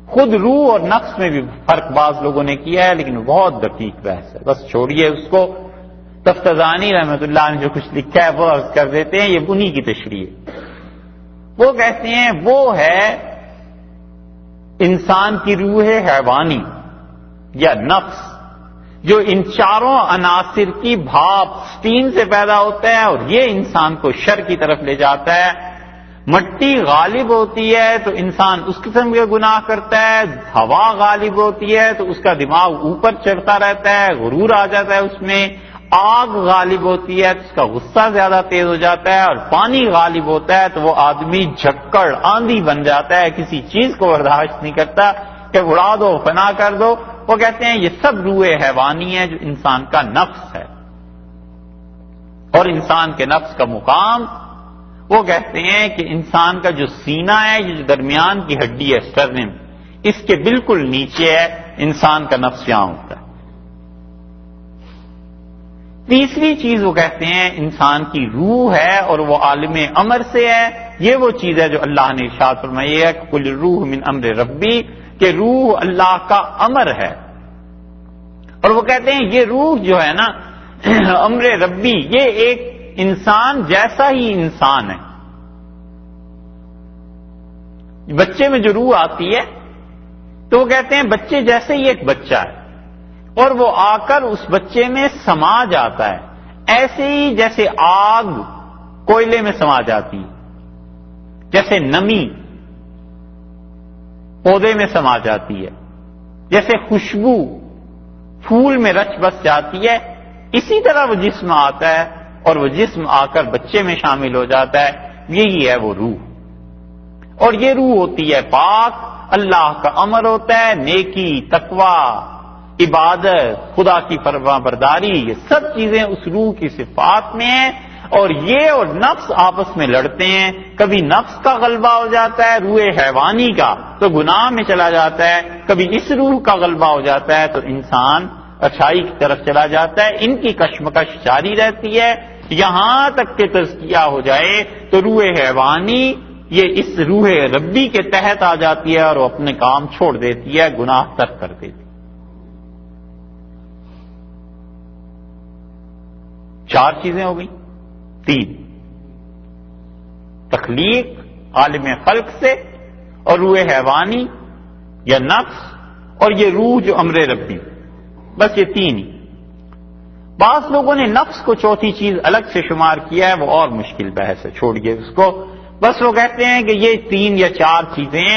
خود روح اور نفس میں بھی فرق بعض لوگوں نے کیا ہے، لیکن بہت دقیق بحث ہے، بس چھوڑیے اس کو۔ تفتزانی رحمۃ اللہ نے جو کچھ لکھا ہے وہ عرض کر دیتے ہیں، یہ انہی کی تشریح ہے۔ وہ کہتے ہیں وہ ہے انسان کی روح حیوانی یا نفس، جو ان چاروں عناصر کی بھاپ، سٹیم سے پیدا ہوتا ہے، اور یہ انسان کو شر کی طرف لے جاتا ہے۔ مٹی غالب ہوتی ہے تو انسان اس قسم کے گناہ کرتا ہے، ہوا غالب ہوتی ہے تو اس کا دماغ اوپر چڑھتا رہتا ہے، غرور آ جاتا ہے اس میں، آگ غالب ہوتی ہے تو اس کا غصہ زیادہ تیز ہو جاتا ہے، اور پانی غالب ہوتا ہے تو وہ آدمی جھکڑ آندھی بن جاتا ہے، کسی چیز کو برداشت نہیں کرتا کہ اڑا دو، فنا کر دو۔ وہ کہتے ہیں یہ سب روح حیوانی ہے جو انسان کا نفس ہے، اور انسان کے نفس کا مقام وہ کہتے ہیں کہ انسان کا جو سینہ ہے، یہ جو درمیان کی ہڈی ہے سٹرنم، اس کے بالکل نیچے ہے انسان کا نفس یہاں ہوتا ہے۔ تیسری چیز وہ کہتے ہیں انسان کی روح ہے، اور وہ عالم امر سے ہے۔ یہ وہ چیز ہے جو اللہ نے ارشاد فرمائی ہے قل الروح من امر ربی، کہ روح اللہ کا امر ہے۔ اور وہ کہتے ہیں یہ روح جو ہے نا امر ربی، یہ ایک انسان جیسا ہی انسان ہے، بچے میں جو روح آتی ہے تو وہ کہتے ہیں بچے جیسے ہی ایک بچہ ہے اور وہ آ کر اس بچے میں سما جاتا ہے، ایسے ہی جیسے آگ کوئلے میں سما جاتی ہے، جیسے نمی پودے میں سما جاتی ہے، جیسے خوشبو پھول میں رچ بس جاتی ہے، اسی طرح وہ جسم آتا ہے اور وہ جسم آ کر بچے میں شامل ہو جاتا ہے. یہی ہے وہ روح. اور یہ روح ہوتی ہے پاک، اللہ کا امر ہوتا ہے، نیکی، تقوی، عبادت، خدا کی فرما برداری، یہ سب چیزیں اس روح کی صفات میں ہیں. اور یہ اور نفس آپس میں لڑتے ہیں، کبھی نفس کا غلبہ ہو جاتا ہے روح حیوانی کا تو گناہ میں چلا جاتا ہے، کبھی اس روح کا غلبہ ہو جاتا ہے تو انسان اچھائی کی طرف چلا جاتا ہے. ان کی کشمکش جاری رہتی ہے یہاں تک کہ تزکیہ ہو جائے تو روح حیوانی یہ اس روح ربی کے تحت آ جاتی ہے اور وہ اپنے کام چھوڑ دیتی ہے، گناہ ترک کر دیتی ہے. 4 چیزیں ہو گئی. 3 تخلیق عالم خلق سے، اور روح حیوانی یا نفس، اور یہ روح جو امر ربی. بس یہ 3 ہی. بعض لوگوں نے نفس کو چوتھی چیز الگ سے شمار کیا ہے، وہ اور مشکل بحث ہے، چھوڑیے اس کو. بس وہ کہتے ہیں کہ یہ 3 یا 4 چیزیں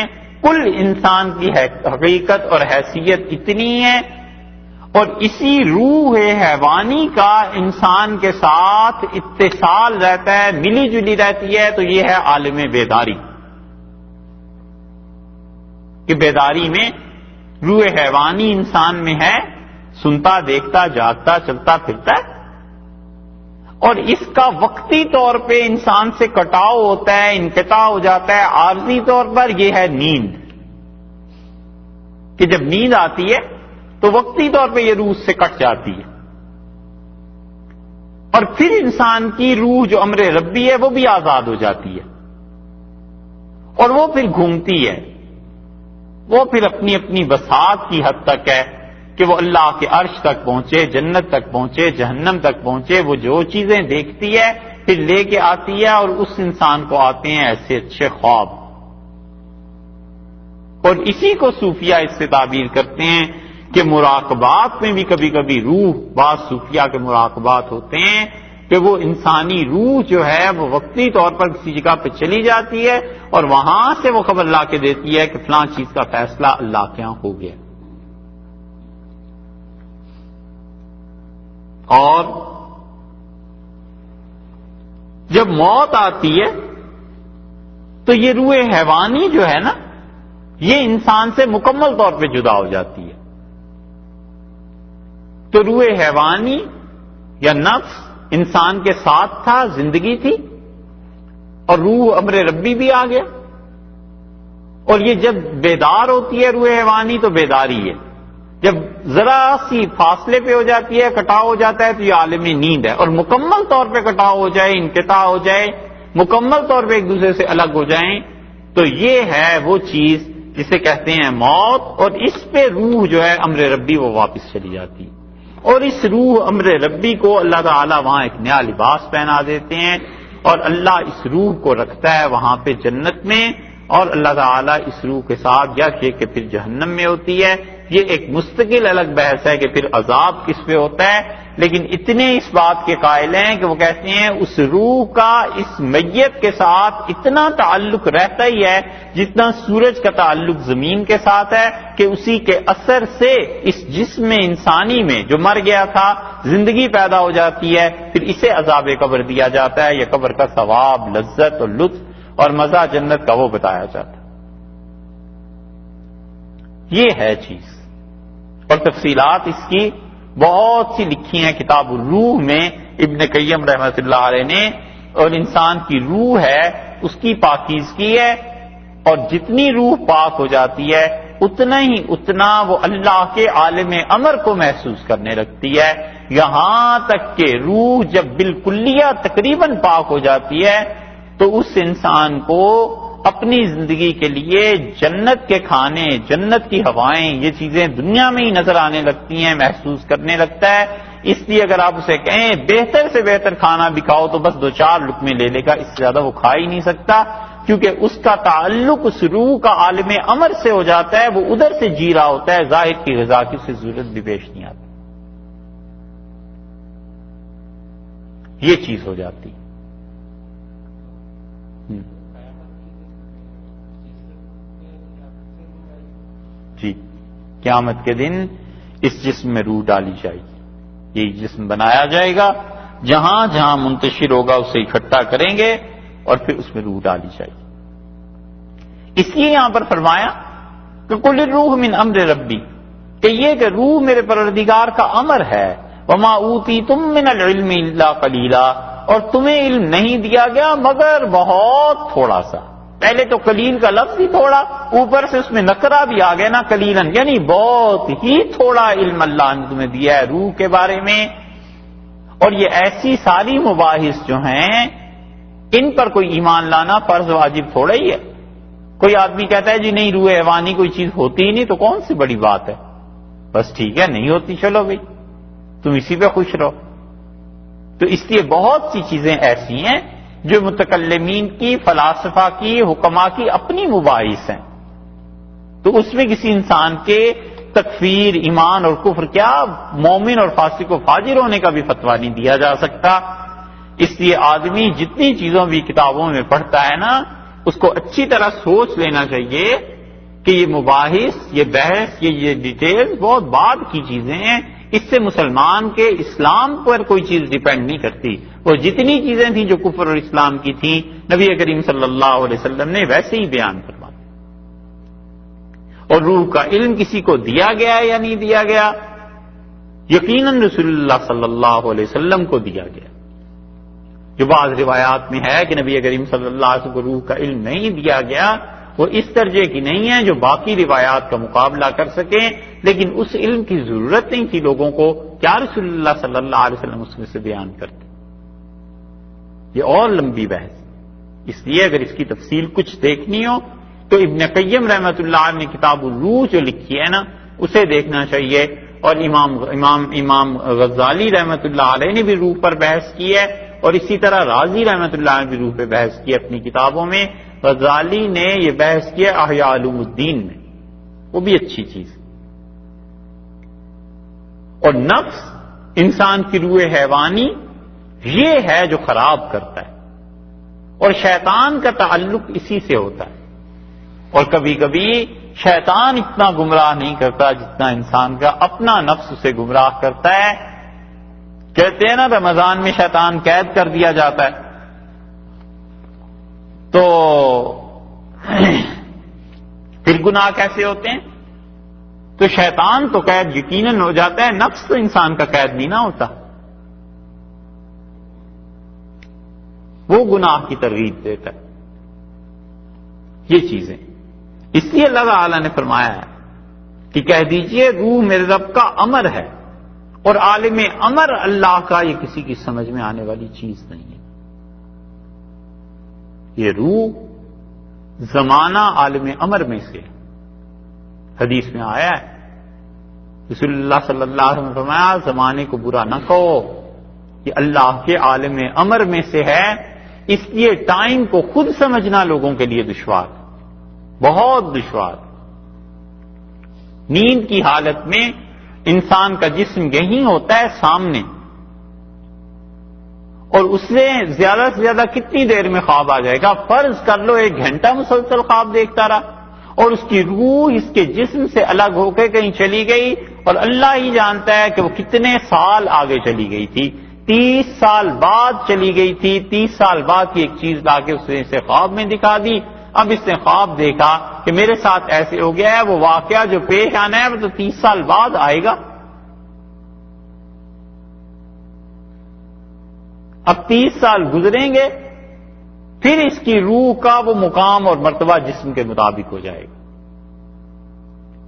کل انسان کی حقیقت اور حیثیت اتنی ہے، اور اسی روح حیوانی کا انسان کے ساتھ اتصال رہتا ہے، ملی جلی رہتی ہے، تو یہ ہے عالم بیداری. کہ بیداری میں روح حیوانی انسان میں ہے، سنتا، دیکھتا، جاگتا، چلتا پھرتا ہے، اور اس کا وقتی طور پہ انسان سے کٹاؤ ہوتا ہے، انقطاع ہو جاتا ہے. عارضی طور پر یہ ہے نیند، کہ جب نیند آتی ہے تو وقتی طور پہ یہ روح سے کٹ جاتی ہے، اور پھر انسان کی روح جو امر ربی ہے وہ بھی آزاد ہو جاتی ہے، اور وہ پھر گھومتی ہے. وہ پھر اپنی اپنی بساط کی حد تک ہے کہ وہ اللہ کے عرش تک پہنچے، جنت تک پہنچے، جہنم تک پہنچے. وہ جو چیزیں دیکھتی ہے پھر لے کے آتی ہے، اور اس انسان کو آتے ہیں ایسے اچھے خواب. اور اسی کو صوفیہ اس سے تعبیر کرتے ہیں کہ مراقبات میں بھی کبھی کبھی روح، بعض صوفیہ کے مراقبات ہوتے ہیں کہ وہ انسانی روح جو ہے وہ وقتی طور پر کسی جگہ پہ چلی جاتی ہے اور وہاں سے وہ خبر لا کے دیتی ہے کہ فلاں چیز کا فیصلہ اللہ کے ہاں ہو گیا. اور جب موت آتی ہے تو یہ روح حیوانی جو ہے نا یہ انسان سے مکمل طور پہ جدا ہو جاتی ہے. تو روح حیوانی یا نفس انسان کے ساتھ تھا، زندگی تھی، اور روح امر ربی بھی آ گیا. اور یہ جب بیدار ہوتی ہے روح حیوانی تو بیداری ہے، جب ذرا سی فاصلے پہ ہو جاتی ہے، کٹاؤ ہو جاتا ہے تو یہ عالم نیند ہے. اور مکمل طور پہ کٹاؤ ہو جائے، انقطاع ہو جائے، مکمل طور پہ ایک دوسرے سے الگ ہو جائیں تو یہ ہے وہ چیز جسے کہتے ہیں موت. اور اس پہ روح جو ہے امر ربی وہ واپس چلی جاتی ہے. اور اس روح امر ربی کو اللہ تعالیٰ وہاں ایک نیا لباس پہنا دیتے ہیں، اور اللہ اس روح کو رکھتا ہے وہاں پہ جنت میں، اور اللہ تعالیٰ اس روح کے ساتھ یا کہ پھر جہنم میں ہوتی ہے. یہ ایک مستقل الگ بحث ہے کہ پھر عذاب کس پہ ہوتا ہے. لیکن اتنے اس بات کے قائل ہیں کہ وہ کہتے ہیں اس روح کا اس میت کے ساتھ اتنا تعلق رہتا ہی ہے جتنا سورج کا تعلق زمین کے ساتھ ہے، کہ اسی کے اثر سے اس جسم انسانی میں جو مر گیا تھا زندگی پیدا ہو جاتی ہے. پھر اسے عذاب قبر دیا جاتا ہے، یہ قبر کا ثواب، لذت اور لطف اور مزہ جنت کا وہ بتایا جاتا ہے. یہ ہے چیز، اور تفصیلات اس کی بہت سی لکھی ہیں کتاب الروح میں ابن قیم رحمۃ اللہ علیہ نے. اور انسان کی روح ہے اس کی پاکیزگی ہے، اور جتنی روح پاک ہو جاتی ہے اتنا وہ اللہ کے عالم امر کو محسوس کرنے لگتی ہے. یہاں تک کہ روح جب بالکلیہ تقریباً پاک ہو جاتی ہے تو اس انسان کو اپنی زندگی کے لیے جنت کے کھانے، جنت کی ہوائیں، یہ چیزیں دنیا میں ہی نظر آنے لگتی ہیں، محسوس کرنے لگتا ہے. اس لیے اگر آپ اسے کہیں بہتر سے بہتر کھانا بھی کھاؤ تو بس 2-4 لقمے لے لے گا، اس سے زیادہ وہ کھا ہی نہیں سکتا. کیونکہ اس کا تعلق اس روح کا عالم امر سے ہو جاتا ہے، وہ ادھر سے جی رہا ہوتا ہے، ظاہر کی غذا کی اسے ضرورت بھی پیش نہیں آتی، یہ چیز ہو جاتی۔ جی، قیامت کے دن اس جسم میں روح ڈالی جائے گی، یہی جسم بنایا جائے گا، جہاں جہاں منتشر ہوگا اسے اکٹھا کریں گے اور پھر اس میں روح ڈالی جائے گی۔ اس لیے یہاں پر فرمایا کہ قل الروح من امر ربی، کہ یہ کہ روح میرے پروردگار کا امر ہے، وما اوتیتم من العلم الا قلیلا، اور تمہیں علم نہیں دیا گیا مگر بہت تھوڑا سا۔ پہلے تو قلیل کا لفظ ہی تھوڑا، اوپر سے اس میں نکرہ بھی آ گیا نا، قلیلاً، یعنی بہت ہی تھوڑا علم اللہ نے تمہیں دیا ہے روح کے بارے میں۔ اور یہ ایسی ساری مباحث جو ہیں ان پر کوئی ایمان لانا فرض واجب تھوڑا ہی ہے۔ کوئی آدمی کہتا ہے جی نہیں روح حیوانی کوئی چیز ہوتی ہی نہیں، تو کون سی بڑی بات ہے، بس ٹھیک ہے نہیں ہوتی، چلو بھائی تم اسی پہ خوش رہو۔ تو اس لیے بہت سی چیزیں ایسی ہیں جو متکلمین کی، فلاسفہ کی، حکما کی اپنی مباحث ہیں، تو اس میں کسی انسان کے تکفیر، ایمان اور کفر، کیا مومن اور فاسق و فاجر ہونے کا بھی فتویٰ نہیں دیا جا سکتا۔ اس لیے آدمی جتنی چیزوں بھی کتابوں میں پڑھتا ہے نا، اس کو اچھی طرح سوچ لینا چاہیے کہ یہ مباحث، یہ بحث، یہ ڈیٹیل بہت بعد کی چیزیں ہیں، اس سے مسلمان کے اسلام پر کوئی چیز ڈیپینڈ نہیں کرتی۔ وہ جتنی چیزیں تھیں جو کفر اور اسلام کی تھیں، نبی کریم صلی اللہ علیہ وسلم نے ویسے ہی بیان فرمایا۔ اور روح کا علم کسی کو دیا گیا یا نہیں دیا گیا؟ یقیناً رسول اللہ صلی اللہ علیہ وسلم کو دیا گیا۔ جو بعض روایات میں ہے کہ نبی کریم صلی اللہ علیہ وسلم کو روح کا علم نہیں دیا گیا، وہ اس درجے کی نہیں ہے جو باقی روایات کا مقابلہ کر سکیں، لیکن اس علم کی ضرورت نہیں تھی لوگوں کو، کیا رسول اللہ صلی اللہ علیہ وسلم اس میں سے بیان کرتے؟ یہ اور لمبی بحث، اس لیے اگر اس کی تفصیل کچھ دیکھنی ہو تو ابن قیم رحمۃ اللہ علیہ نے کتاب الروح جو لکھی ہے نا، اسے دیکھنا چاہیے، اور امام غزالی رحمۃ اللہ علیہ نے بھی روح پر بحث کی ہے، اور اسی طرح رازی رحمۃ اللہ علیہ نے بھی روح پہ بحث کی اپنی کتابوں میں۔ غزالی نے یہ بحث کیا احیاء علوم الدین میں، وہ بھی اچھی چیز۔ اور نفس، انسان کی روح حیوانی، یہ ہے جو خراب کرتا ہے، اور شیطان کا تعلق اسی سے ہوتا ہے۔ اور کبھی کبھی شیطان اتنا گمراہ نہیں کرتا جتنا انسان کا اپنا نفس اسے گمراہ کرتا ہے۔ کہتے ہیں نا رمضان میں شیطان قید کر دیا جاتا ہے، تو پھر گناہ کیسے ہوتے ہیں؟ تو شیطان تو قید یقیناً ہو جاتا ہے، نفس تو انسان کا قید نہیں نہ ہوتا، وہ گناہ کی ترغیب دیتا ہے۔ یہ چیزیں اس لیے اللہ تعالی نے فرمایا ہے کہ کہہ دیجئے روح میرے رب کا امر ہے، اور عالم امر اللہ کا یہ کسی کی سمجھ میں آنے والی چیز نہیں ہے۔ یہ روح زمانہ عالم امر میں سے حدیث میں آیا ہے، رسول اللہ صلی اللہ علیہ وسلم نے فرمایا زمانے کو برا نہ کہو، یہ اللہ کے عالم امر میں سے ہے، اس لیے ٹائم کو خود سمجھنا لوگوں کے لیے دشوار، بہت دشوار۔ نیند کی حالت میں انسان کا جسم یہی ہوتا ہے سامنے، اور اس سے زیادہ سے زیادہ کتنی دیر میں خواب آ جائے گا؟ فرض کر لو 1 گھنٹہ مسلسل خواب دیکھتا رہا، اور اس کی روح اس کے جسم سے الگ ہو کے کہیں چلی گئی، اور اللہ ہی جانتا ہے کہ وہ کتنے سال آگے چلی گئی تھی، 30 سال بعد چلی گئی تھی، 30 سال بعد کی ایک چیز لا کے اس نے اسے خواب میں دکھا دی۔ اب اس نے خواب دیکھا کہ میرے ساتھ ایسے ہو گیا ہے، وہ واقعہ جو پیش آنا ہے وہ تو 30 سال بعد آئے گا۔ اب 30 سال گزریں گے، پھر اس کی روح کا وہ مقام اور مرتبہ جسم کے مطابق ہو جائے گا،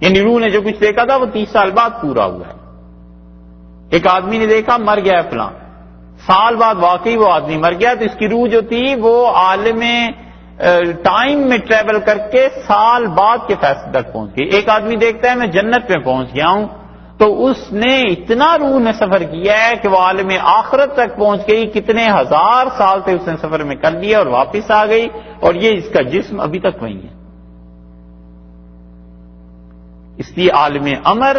یعنی روح نے جو کچھ دیکھا تھا وہ 30 سال بعد پورا ہوا ہے۔ ایک آدمی نے دیکھا مر گیا ہے فلاں، سال بعد واقعی وہ آدمی مر گیا، تو اس کی روح جو تھی وہ عالم ٹائم میں ٹریول کر کے سال بعد کے فیصلے تک پہنچ گئی۔ ایک آدمی دیکھتا ہے میں جنت میں پہنچ گیا ہوں، تو اس نے اتنا روح نے سفر کیا ہے کہ وہ عالم آخرت تک پہنچ گئی، کتنے ہزار سال سے اس نے سفر میں کر لیا اور واپس آ گئی، اور یہ اس کا جسم ابھی تک وہیں ہے۔ اس لیے عالم امر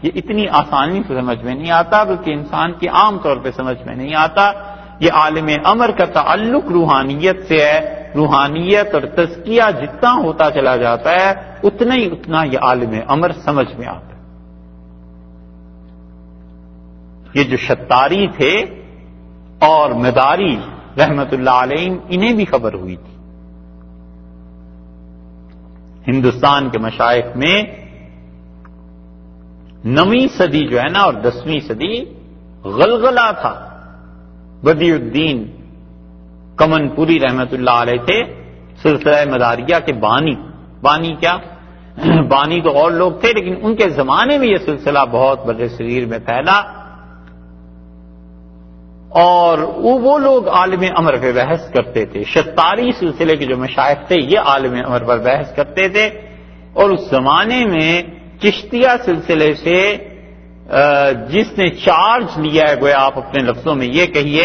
یہ اتنی آسانی سے سمجھ میں نہیں آتا، بلکہ انسان کی عام طور پہ سمجھ میں نہیں آتا۔ یہ عالم امر کا تعلق روحانیت سے ہے، روحانیت اور تزکیہ جتنا ہوتا چلا جاتا ہے اتنا ہی اتنا یہ عالم امر سمجھ میں آتا ہے۔ یہ جو شتاری تھے اور مداری رحمت اللہ علیہ انہیں بھی خبر ہوئی تھی۔ ہندوستان کے مشائخ میں 9ویں صدی جو ہے نا اور 10ویں صدی غلغلہ تھا۔ بدیع الدین کمن پوری رحمت اللہ علیہ تھے سلسلہ مداریہ کے بانی کیا بانی تو اور لوگ تھے، لیکن ان کے زمانے میں یہ سلسلہ بہت بڑے صغیر میں پھیلا، اور وہ لوگ عالم امر پہ بحث کرتے تھے۔ شتاری سلسلے کے جو مشائخ تھے یہ عالم امر پر بحث کرتے تھے، اور اس زمانے میں چشتیہ سلسلے سے جس نے چارج لیا ہے، گویا آپ اپنے لفظوں میں یہ کہیے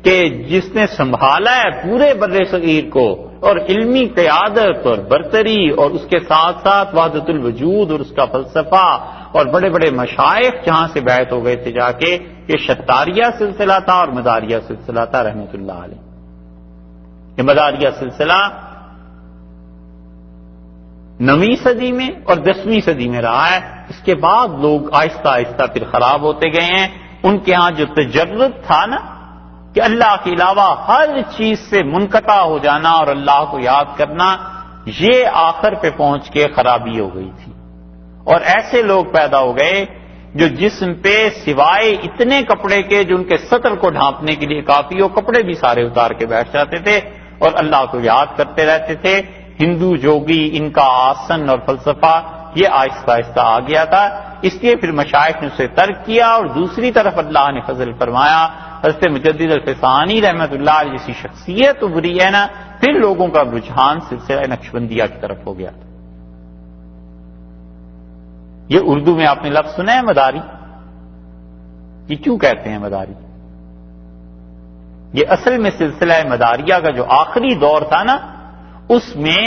کہ جس نے سنبھالا ہے پورے بر صغیر کو، اور علمی قیادت اور برتری، اور اس کے ساتھ ساتھ وحدت الوجود اور اس کا فلسفہ، اور بڑے بڑے مشائخ جہاں سے بیعت ہو گئے تھے جا کے، یہ شتاریہ سلسلہ تھا اور مداریہ سلسلہ تھا رحمت اللہ علیہ۔ یہ مداریہ سلسلہ 9ویں صدی میں اور 10ویں صدی میں رہا ہے۔ اس کے بعد لوگ آہستہ آہستہ پھر خراب ہوتے گئے ہیں۔ ان کے ہاں جو تجرد تھا نا کہ اللہ کے علاوہ ہر چیز سے منقطع ہو جانا اور اللہ کو یاد کرنا، یہ آخر پہ پہنچ کے خرابی ہو گئی تھی، اور ایسے لوگ پیدا ہو گئے جو جسم پہ سوائے اتنے کپڑے کے جو ان کے سطر کو ڈھانپنے کے لیے کافی ہو، کپڑے بھی سارے اتار کے بیٹھ جاتے تھے اور اللہ کو یاد کرتے رہتے تھے۔ ہندو جوگی ان کا آسن اور فلسفہ یہ آہستہ آہستہ آ گیا تھا، اس لیے پھر مشائخ نے اسے ترک کیا، اور دوسری طرف اللہ نے فضل فرمایا، حضرت مجدد الفسانی رحمت اللہ علیہ جیسی شخصیت ابھری ہے نا، پھر لوگوں کا رجحان سلسلہ نقشبندیہ کی طرف ہو گیا۔ یہ اردو میں آپ نے لفظ سنا ہے مداری؟ یہ کیوں کہتے ہیں مداری؟ یہ اصل میں سلسلہ مداریہ کا جو آخری دور تھا نا، اس میں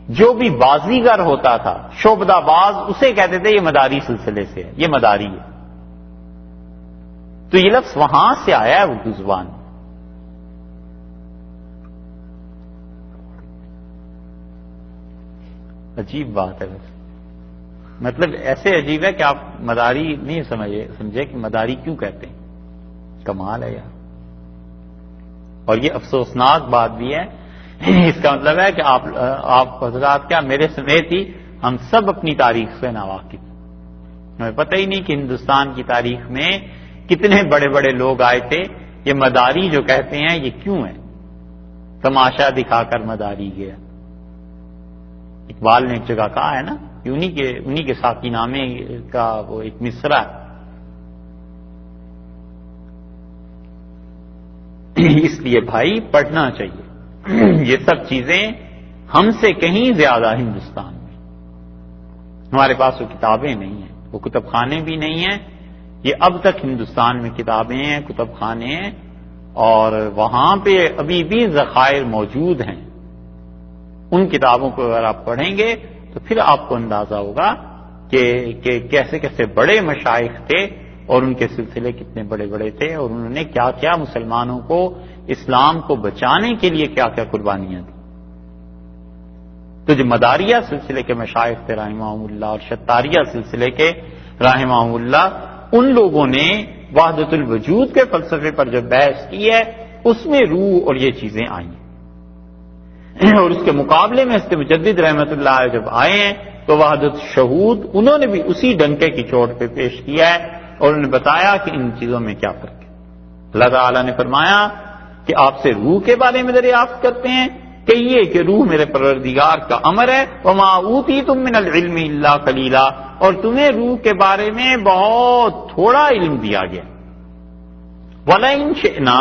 جو بھی بازیگر ہوتا تھا، شعبدہ باز، اسے کہتے تھے یہ مداری سلسلے سے ہے، یہ مداری ہے۔ تو یہ لفظ وہاں سے آیا ہے اردو زبان میں۔ عجیب بات ہے، بس مطلب ایسے عجیب ہے کہ آپ مداری نہیں سمجھے کہ مداری کیوں کہتے ہیں۔ کمال ہے یار۔ اور یہ افسوسناک بات بھی ہے، اس کا مطلب ہے کہ آپ حضرات کیا میرے سمیت ہی ہم سب اپنی تاریخ سے ناواقف، ہمیں پتہ ہی نہیں کہ ہندوستان کی تاریخ میں کتنے بڑے بڑے لوگ آئے تھے۔ یہ مداری جو کہتے ہیں یہ کیوں ہے؟ تماشا دکھا کر مداری گیا، اقبال نے ایک جگہ کہا ہے نا، انہی کے ساقی نامے کا وہ ایک مصرع ہے۔ اس لیے بھائی پڑھنا چاہیے، یہ سب چیزیں ہم سے کہیں زیادہ ہندوستان میں، ہمارے پاس وہ کتابیں نہیں ہیں، وہ کتب خانے بھی نہیں ہیں۔ یہ اب تک ہندوستان میں کتابیں ہیں، کتب خانے ہیں، اور وہاں پہ ابھی بھی ذخائر موجود ہیں۔ ان کتابوں کو اگر آپ پڑھیں گے تو پھر آپ کو اندازہ ہوگا کہ کیسے کیسے بڑے مشائخ تھے اور ان کے سلسلے کتنے بڑے بڑے تھے، اور انہوں نے کیا کیا مسلمانوں کو، اسلام کو بچانے کے لیے کیا کیا قربانیاں دی۔ تو جو مداریہ سلسلے کے مشائخ تھے رحمہم اللہ اور شتاریہ سلسلے کے رحمہم اللہ، ان لوگوں نے وحدت الوجود کے فلسفے پر جو بحث کی ہے اس میں روح اور یہ چیزیں آئی ہیں، اور اس کے مقابلے میں حضرت مجدد رحمت اللہ علیہ جب آئے ہیں تو وحدت شہود انہوں نے بھی اسی ڈنکے کی چوٹ پہ پیش کیا ہے، اور انہوں نے بتایا کہ ان چیزوں میں کیا فرق ہے۔ اللہ تعالیٰ نے فرمایا کہ آپ سے روح کے بارے میں دریافت کرتے ہیں، کہیے کہ روح میرے پروردگار کا امر ہے، وما اوتیتم من العلم الا قلیلا، اور تمہیں روح کے بارے میں بہت تھوڑا علم دیا گیا۔ ولئن شئنا،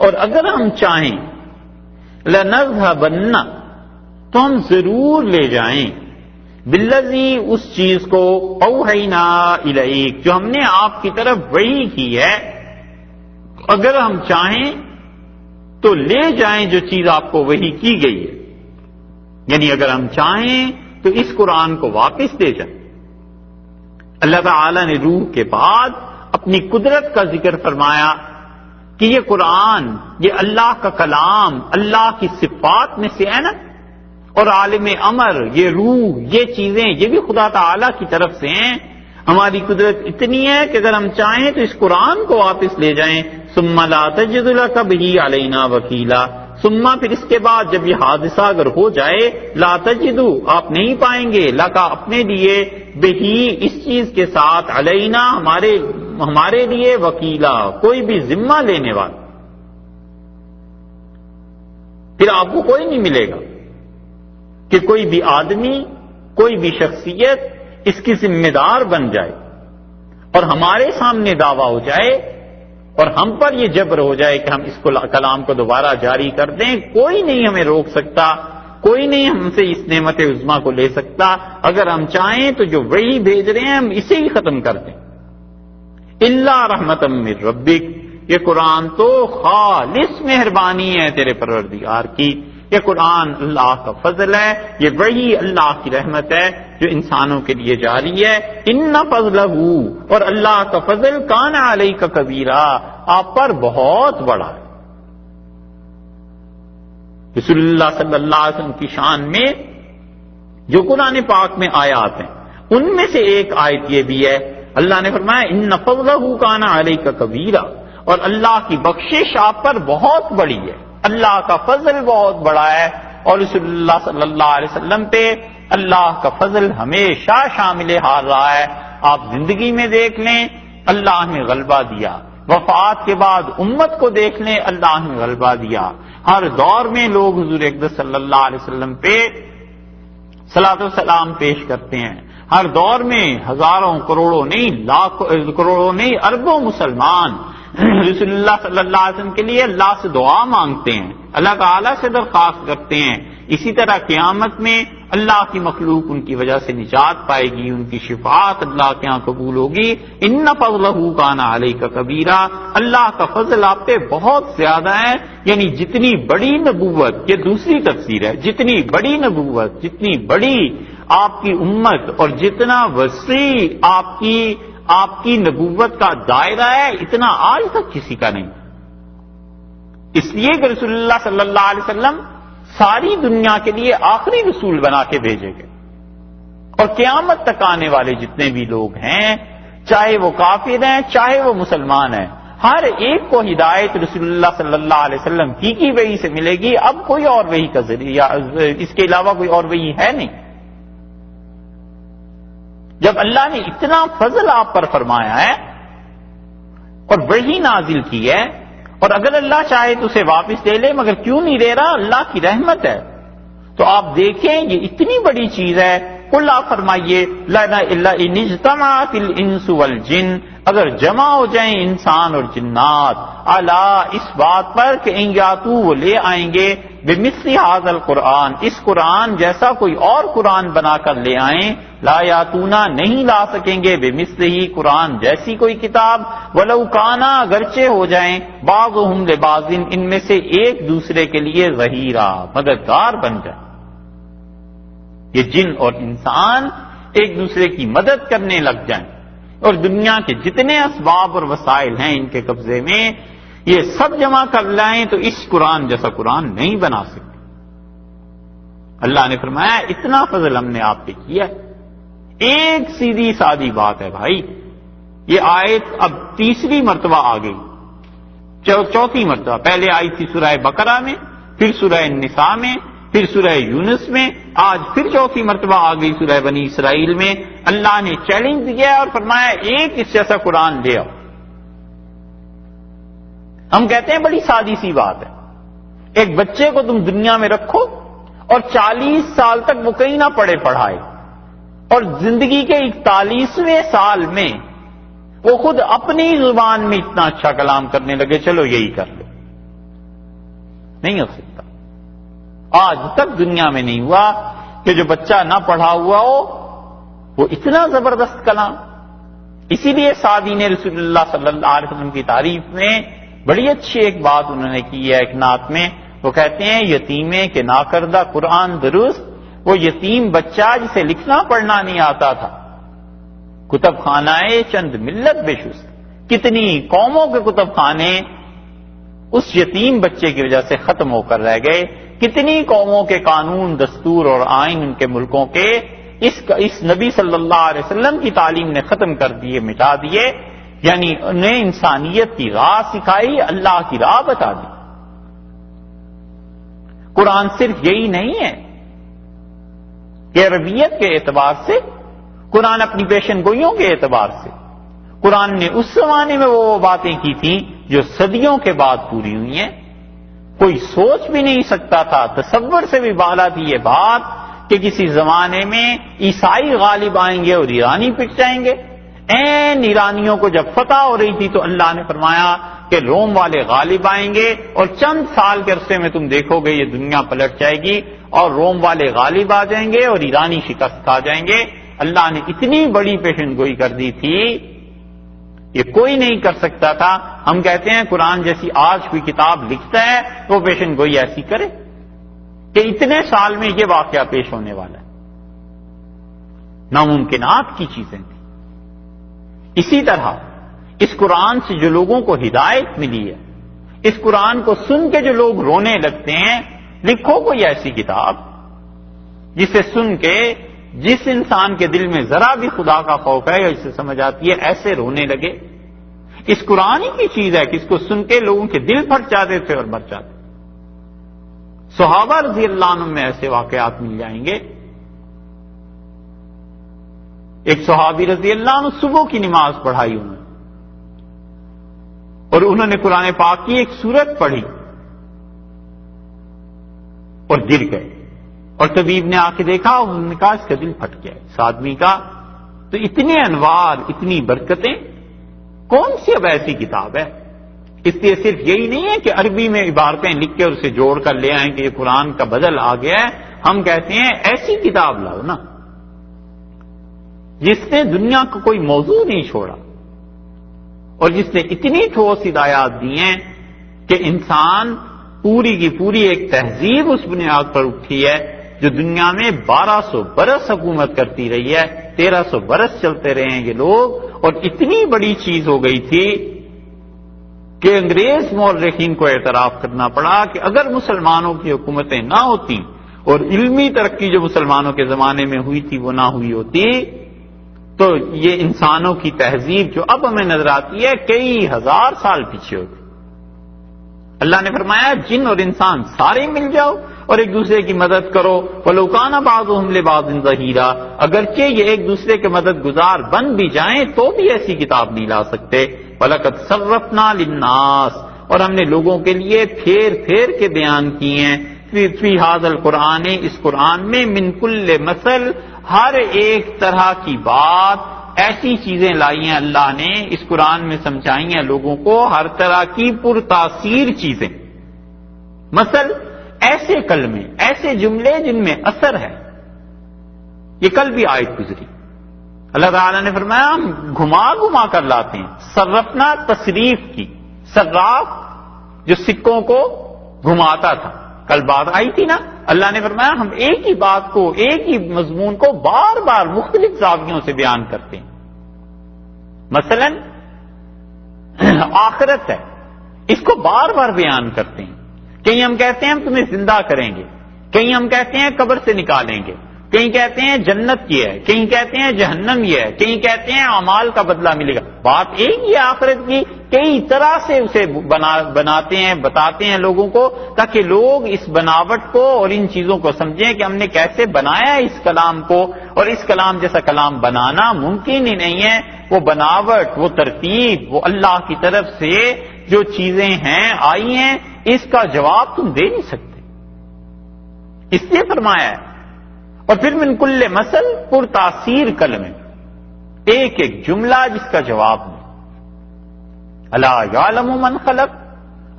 اور اگر ہم چاہیں، لنذهبن، تو ہم ضرور لے جائیں، بالذی اس چیز کو اوحینا الیک جو ہم نے آپ کی طرف وحی کی ہے. اگر ہم چاہیں تو لے جائیں جو چیز آپ کو وحی کی گئی ہے، یعنی اگر ہم چاہیں تو اس قرآن کو واپس لے جائیں. اللہ تعالی نے روح کے بعد اپنی قدرت کا ذکر فرمایا کہ یہ قرآن، یہ اللہ کا کلام، اللہ کی صفات میں سے ہے نا، اور عالم امر، یہ روح، یہ چیزیں، یہ بھی خدا تعالی کی طرف سے ہیں. ہماری قدرت اتنی ہے کہ اگر ہم چاہیں تو اس قرآن کو واپس لے جائیں. ثم لا تجد لک بہ علینا وکیلا، ثم پھر اس کے بعد جب یہ حادثہ اگر ہو جائے، لا تجدو آپ نہیں پائیں گے، لکا اپنے لیے، بہی اس چیز کے ساتھ، علینا ہمارے لیے، وکیلا کوئی بھی ذمہ لینے والا. پھر آپ کو کوئی نہیں ملے گا کہ کوئی بھی آدمی، کوئی بھی شخصیت اس کی ذمہ دار بن جائے اور ہمارے سامنے دعویٰ ہو جائے اور ہم پر یہ جبر ہو جائے کہ ہم اس کلام کو دوبارہ جاری کر دیں. کوئی نہیں ہمیں روک سکتا، کوئی نہیں ہم سے اس نعمت عظمیٰ کو لے سکتا. اگر ہم چاہیں تو جو وحی بھیج رہے ہیں ہم اسے ہی ختم کر دیں. الا رحمۃ من ربک، یہ قرآن تو خالص مہربانی ہے تیرے پروردگار کی. یہ قرآن اللہ کا فضل ہے، یہ وحی اللہ کی رحمت ہے جو انسانوں کے لیے جاری ہے. ان فضلہ، اور اللہ کا فضل، کان علیک کبیرہ، آپ پر بہت بڑا ہے. رسول اللہ صلی اللہ علیہ وسلم کی شان میں جو قرآن پاک میں آیات ہیں ان میں سے ایک آیت یہ بھی ہے، اللہ نے فرمایا ان فضلہ کان علیک کبیرہ، اور اللہ کی بخشش آپ پر بہت بڑی ہے. اللہ کا فضل بہت بڑا ہے، اور رسول اللہ صلی اللہ علیہ وسلم پہ اللہ کا فضل ہمیشہ شامل حال رہا ہے. آپ زندگی میں دیکھ لیں اللہ نے غلبہ دیا، وفات کے بعد امت کو دیکھ لیں اللہ نے غلبہ دیا. ہر دور میں لوگ حضور اقدس صلی اللہ علیہ وسلم پہ صلاۃ و سلام پیش کرتے ہیں. ہر دور میں ہزاروں کروڑوں نہیں، لاکھوں کروڑوں نہیں، اربوں مسلمان رسول اللہ صلی اللہ علیہ وسلم کے لیے اللہ سے دعا مانگتے ہیں، اللہ تعالیٰ سے درخواست کرتے ہیں. اسی طرح قیامت میں اللہ کی مخلوق ان کی وجہ سے نجات پائے گی، ان کی شفاعت اللہ کے ہاں قبول ہوگی. ان فضلہ کان علیک کبیرہ، اللہ کا فضل آپ پہ بہت زیادہ ہے. یعنی جتنی بڑی نبوت، یہ دوسری تفسیر ہے، جتنی بڑی نبوت، جتنی بڑی آپ کی امت اور جتنا وسیع آپ کی نبوت کا دائرہ ہے، اتنا آج تک کسی کا نہیں. اس لیے کہ رسول اللہ صلی اللہ علیہ وسلم ساری دنیا کے لیے آخری رسول بنا کے بھیجے گئے، اور قیامت تک آنے والے جتنے بھی لوگ ہیں، چاہے وہ کافر ہیں چاہے وہ مسلمان ہیں، ہر ایک کو ہدایت رسول اللہ صلی اللہ علیہ وسلم کی وحی سے ملے گی. اب کوئی اور وحی کا ذریعہ، اس کے علاوہ کوئی اور وحی ہے نہیں. جب اللہ نے اتنا فضل آپ پر فرمایا ہے اور وحی نازل کی ہے، اور اگر اللہ چاہے تو اسے واپس لے لے، مگر کیوں نہیں لے رہا؟ اللہ کی رحمت ہے. تو آپ دیکھیں یہ اتنی بڑی چیز ہے. قل آپ فرمائیے لا الا ان اجتمعت الانس والجن، اگر جمع ہو جائیں انسان اور جنات، الا اس بات پر کہ ان یاتو وہ لے آئیں گے بمثل ھذا القرآن، اس قرآن جیسا کوئی اور قرآن بنا کر لے آئیں، لا یاتونا نہیں لا سکیں گے بمثل ہی قرآن جیسی کوئی کتاب، ولو کانا اگرچہ ہو جائیں بعضهم لبعض، ان میں سے ایک دوسرے کے لیے ظہیرا مددگار بن جائیں. یہ جن اور انسان ایک دوسرے کی مدد کرنے لگ جائیں، اور دنیا کے جتنے اسباب اور وسائل ہیں ان کے قبضے میں، یہ سب جمع کر لائیں تو اس قرآن جیسا قرآن نہیں بنا سکتے. اللہ نے فرمایا اتنا فضل ہم نے آپ پہ کیا. ایک سیدھی سادی بات ہے بھائی، یہ آیت اب تیسری مرتبہ آ گئی، چوتھی مرتبہ. پہلے آئی تھی سورہ بقرہ میں، پھر سورہ النساء میں، پھر سورہ یونس میں، آج پھر چوتھی مرتبہ آ گئی سورہ بنی اسرائیل میں. اللہ نے چیلنج دیا اور فرمایا ایک اس جیسا قرآن لے آؤ. ہم کہتے ہیں بڑی سادی سی بات ہے، ایک بچے کو تم دنیا میں رکھو اور 40 سال تک وہ کہیں نہ پڑھے پڑھائے، اور زندگی کے 41ویں سال میں وہ خود اپنی زبان میں اتنا اچھا کلام کرنے لگے، چلو یہی کر لو. نہیں ہو سکتا. آج تک دنیا میں نہیں ہوا. کہ جو بچہ نہ پڑھا ہوا ہو وہ اتنا زبردست کلام. اسی لیے سعدی نے رسول اللہ صلی اللہ علیہ وسلم کی تعریف میں بڑی اچھی ایک بات انہوں نے کی ہے ایک نعت میں. وہ کہتے ہیں یتیمے کے ناکردہ قرآن درست، وہ یتیم بچہ جسے لکھنا پڑھنا نہیں آتا تھا، کتب خانہ چند ملت بے شست، کتنی قوموں کے کتب خانے اس یتیم بچے کی وجہ سے ختم ہو کر رہ گئے، کتنی قوموں کے قانون دستور اور آئین ان کے ملکوں کے اس نبی صلی اللہ علیہ وسلم کی تعلیم نے ختم کر دیے، مٹا دیے. یعنی انہیں انسانیت کی راہ سکھائی، اللہ کی راہ بتا دی. قرآن صرف یہی نہیں ہے کہ عربیت کے اعتبار سے، قرآن اپنی پیشن گوئیوں کے اعتبار سے، قرآن نے اس زمانے میں وہ باتیں کی تھیں جو صدیوں کے بعد پوری ہوئی ہیں. کوئی سوچ بھی نہیں سکتا تھا، تصور سے بھی بالا تھی یہ بات کہ کسی زمانے میں عیسائی غالب آئیں گے اور ایرانی پٹ جائیں گے. ایرانیوں کو جب فتح ہو رہی تھی تو اللہ نے فرمایا کہ روم والے غالب آئیں گے اور چند سال کے عرصے میں تم دیکھو گے یہ دنیا پلٹ جائے گی اور روم والے غالب آ جائیں گے اور ایرانی شکست کھا جائیں گے. اللہ نے اتنی بڑی پیشن گوئی کر دی تھی، یہ کوئی نہیں کر سکتا تھا. ہم کہتے ہیں قرآن جیسی آج کوئی کتاب لکھتا ہے وہ پیشن گوئی ایسی کرے کہ اتنے سال میں یہ واقعہ پیش ہونے والا ہے. ناممکنات کی چیزیں تھیں. اسی طرح اس قرآن سے جو لوگوں کو ہدایت ملی ہے، اس قرآن کو سن کے جو لوگ رونے لگتے ہیں، لکھو کوئی ایسی کتاب جسے سن کے جس انسان کے دل میں ذرا بھی خدا کا خوف ہے یا اسے سمجھ آتی ہے ایسے رونے لگے. اس قرآن ہی کی چیز ہے کہ اس کو سن کے لوگوں کے دل پھٹ جاتے تھے اور مر جاتے. صحابہ رضی اللہ عنہ میں ایسے واقعات مل جائیں گے. ایک صحابی رضی اللہ عنہ صبح کی نماز پڑھائی انہوں نے اور انہوں نے قرآن پاک کی ایک سورت پڑھی اور گر گئے اور طبیب نے آ کے دیکھا، انہوں نے کہا اس کا دل پھٹ گیا اس آدمی کا. تو اتنے انوار، اتنی برکتیں، کون سی اب ایسی کتاب ہے؟ اس لیے صرف یہی نہیں ہے کہ عربی میں عبارتیں لکھ کے اسے جوڑ کر لے آئیں کہ یہ قرآن کا بدل آ گیا ہے. ہم کہتے ہیں ایسی کتاب لاؤ نا جس نے دنیا کو کوئی موضوع نہیں چھوڑا اور جس نے اتنی ٹھوس ہدایات دی ہیں کہ انسان پوری کی پوری ایک تہذیب اس بنیاد پر اٹھی ہے جو دنیا میں 1200 برس حکومت کرتی رہی ہے، 1300 برس چلتے رہے ہیں یہ لوگ. اور اتنی بڑی چیز ہو گئی تھی کہ انگریز مورخین کو اعتراف کرنا پڑا کہ اگر مسلمانوں کی حکومتیں نہ ہوتی اور علمی ترقی جو مسلمانوں کے زمانے میں ہوئی تھی وہ نہ ہوئی ہوتی تو یہ انسانوں کی تہذیب جو اب ہمیں نظر آتی ہے کئی ہزار سال پیچھے ہوتی. اللہ نے فرمایا جن اور انسان سارے مل جاؤ اور ایک دوسرے کی مدد کرو. وَلَوْ كَانَ بَعْضُهُمْ لِبَعْضٍ ظَهِيرًا، اگرچہ یہ ایک دوسرے کے مدد گزار بن بھی جائیں تو بھی ایسی کتاب نہیں لا سکتے. وَلَقَدْ صَرَّفْنَا لِلنَّاسِ، اور ہم نے لوگوں کے لیے پھیر پھیر کے بیان کیے ہیں فی ھذا القرآن، اس قرآن میں من کل مثل، ہر ایک طرح کی بات، ایسی چیزیں لائی ہیں اللہ نے اس قرآن میں سمجھائی ہیں لوگوں کو، ہر طرح کی پرتاثیر چیزیں. مثل ایسے کلمے، ایسے جملے جن میں اثر ہے. یہ کل بھی آیت گزری. اللہ تعالیٰ نے فرمایا ہم گھما گھما کر لاتے ہیں. صرفنا تصریف کی، صراف جو سکوں کو گھماتا تھا، کل بات آئی تھی نا. اللہ نے فرمایا ہم ایک ہی بات کو، ایک ہی مضمون کو بار بار مختلف زاویوں سے بیان کرتے ہیں. مثلا آخرت ہے، اس کو بار بار بیان کرتے ہیں. کہیں ہم کہتے ہیں ہم تمہیں زندہ کریں گے، کہیں ہم کہتے ہیں قبر سے نکالیں گے، کہیں کہتے ہیں جنت یہ ہے، کہیں کہتے ہیں جہنم یہ ہے، کہیں کہتے ہیں اعمال کا بدلہ ملے گا. بات ایک ہی آخرت کی، کئی طرح سے اسے بناتے ہیں، بتاتے ہیں لوگوں کو تاکہ لوگ اس بناوٹ کو اور ان چیزوں کو سمجھیں کہ ہم نے کیسے بنایا اس کلام کو، اور اس کلام جیسا کلام بنانا ممکن ہی نہیں ہے. وہ بناوٹ، وہ ترتیب، وہ اللہ کی طرف سے جو چیزیں ہیں آئی ہیں، اس کا جواب تم دے نہیں سکتے. اس لیے فرمایا ہے. اور پھر من کل مثل، پر تاثیر کلمے، ایک ایک جملہ جس کا جواب نہیں. الا یعلم من خلق،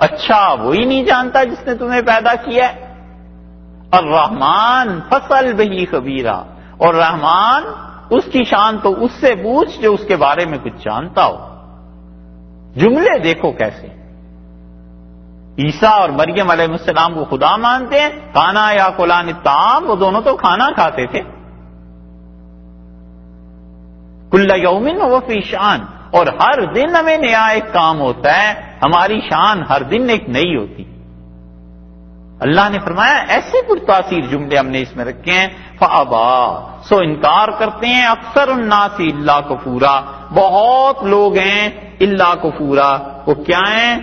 اچھا وہی نہیں جانتا جس نے تمہیں پیدا کیا ہے. الرحمن فصل بہی خبیرہ، اور رحمان اس کی شان تو اس سے پوچھ جو اس کے بارے میں کچھ جانتا ہو۔ جملے دیکھو کیسے، عیسیٰ اور مریم علیہ السلام کو خدا مانتے ہیں، کھانا یا کلان الطعام، وہ دونوں تو کھانا کھاتے تھے۔ کل یوم هو فی شان، اور ہر دن ہمیں نیا ایک کام ہوتا ہے، ہماری شان ہر دن ایک نئی ہوتی۔ اللہ نے فرمایا ایسے پرتاثیر جملے ہم نے اس میں رکھے ہیں، فابا، سو انکار کرتے ہیں اکثر الناس الا کفورا، بہت لوگ ہیں الا کفورا، وہ کیا ہیں؟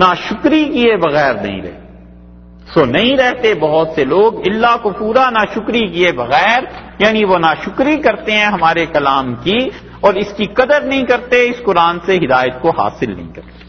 ناشکری کیے بغیر نہیں رہتے۔ سو نہیں رہتے بہت سے لوگ الا کفورا، ناشکری کیے بغیر، یعنی وہ ناشکری کرتے ہیں ہمارے کلام کی، اور اس کی قدر نہیں کرتے، اس قرآن سے ہدایت کو حاصل نہیں کرتے۔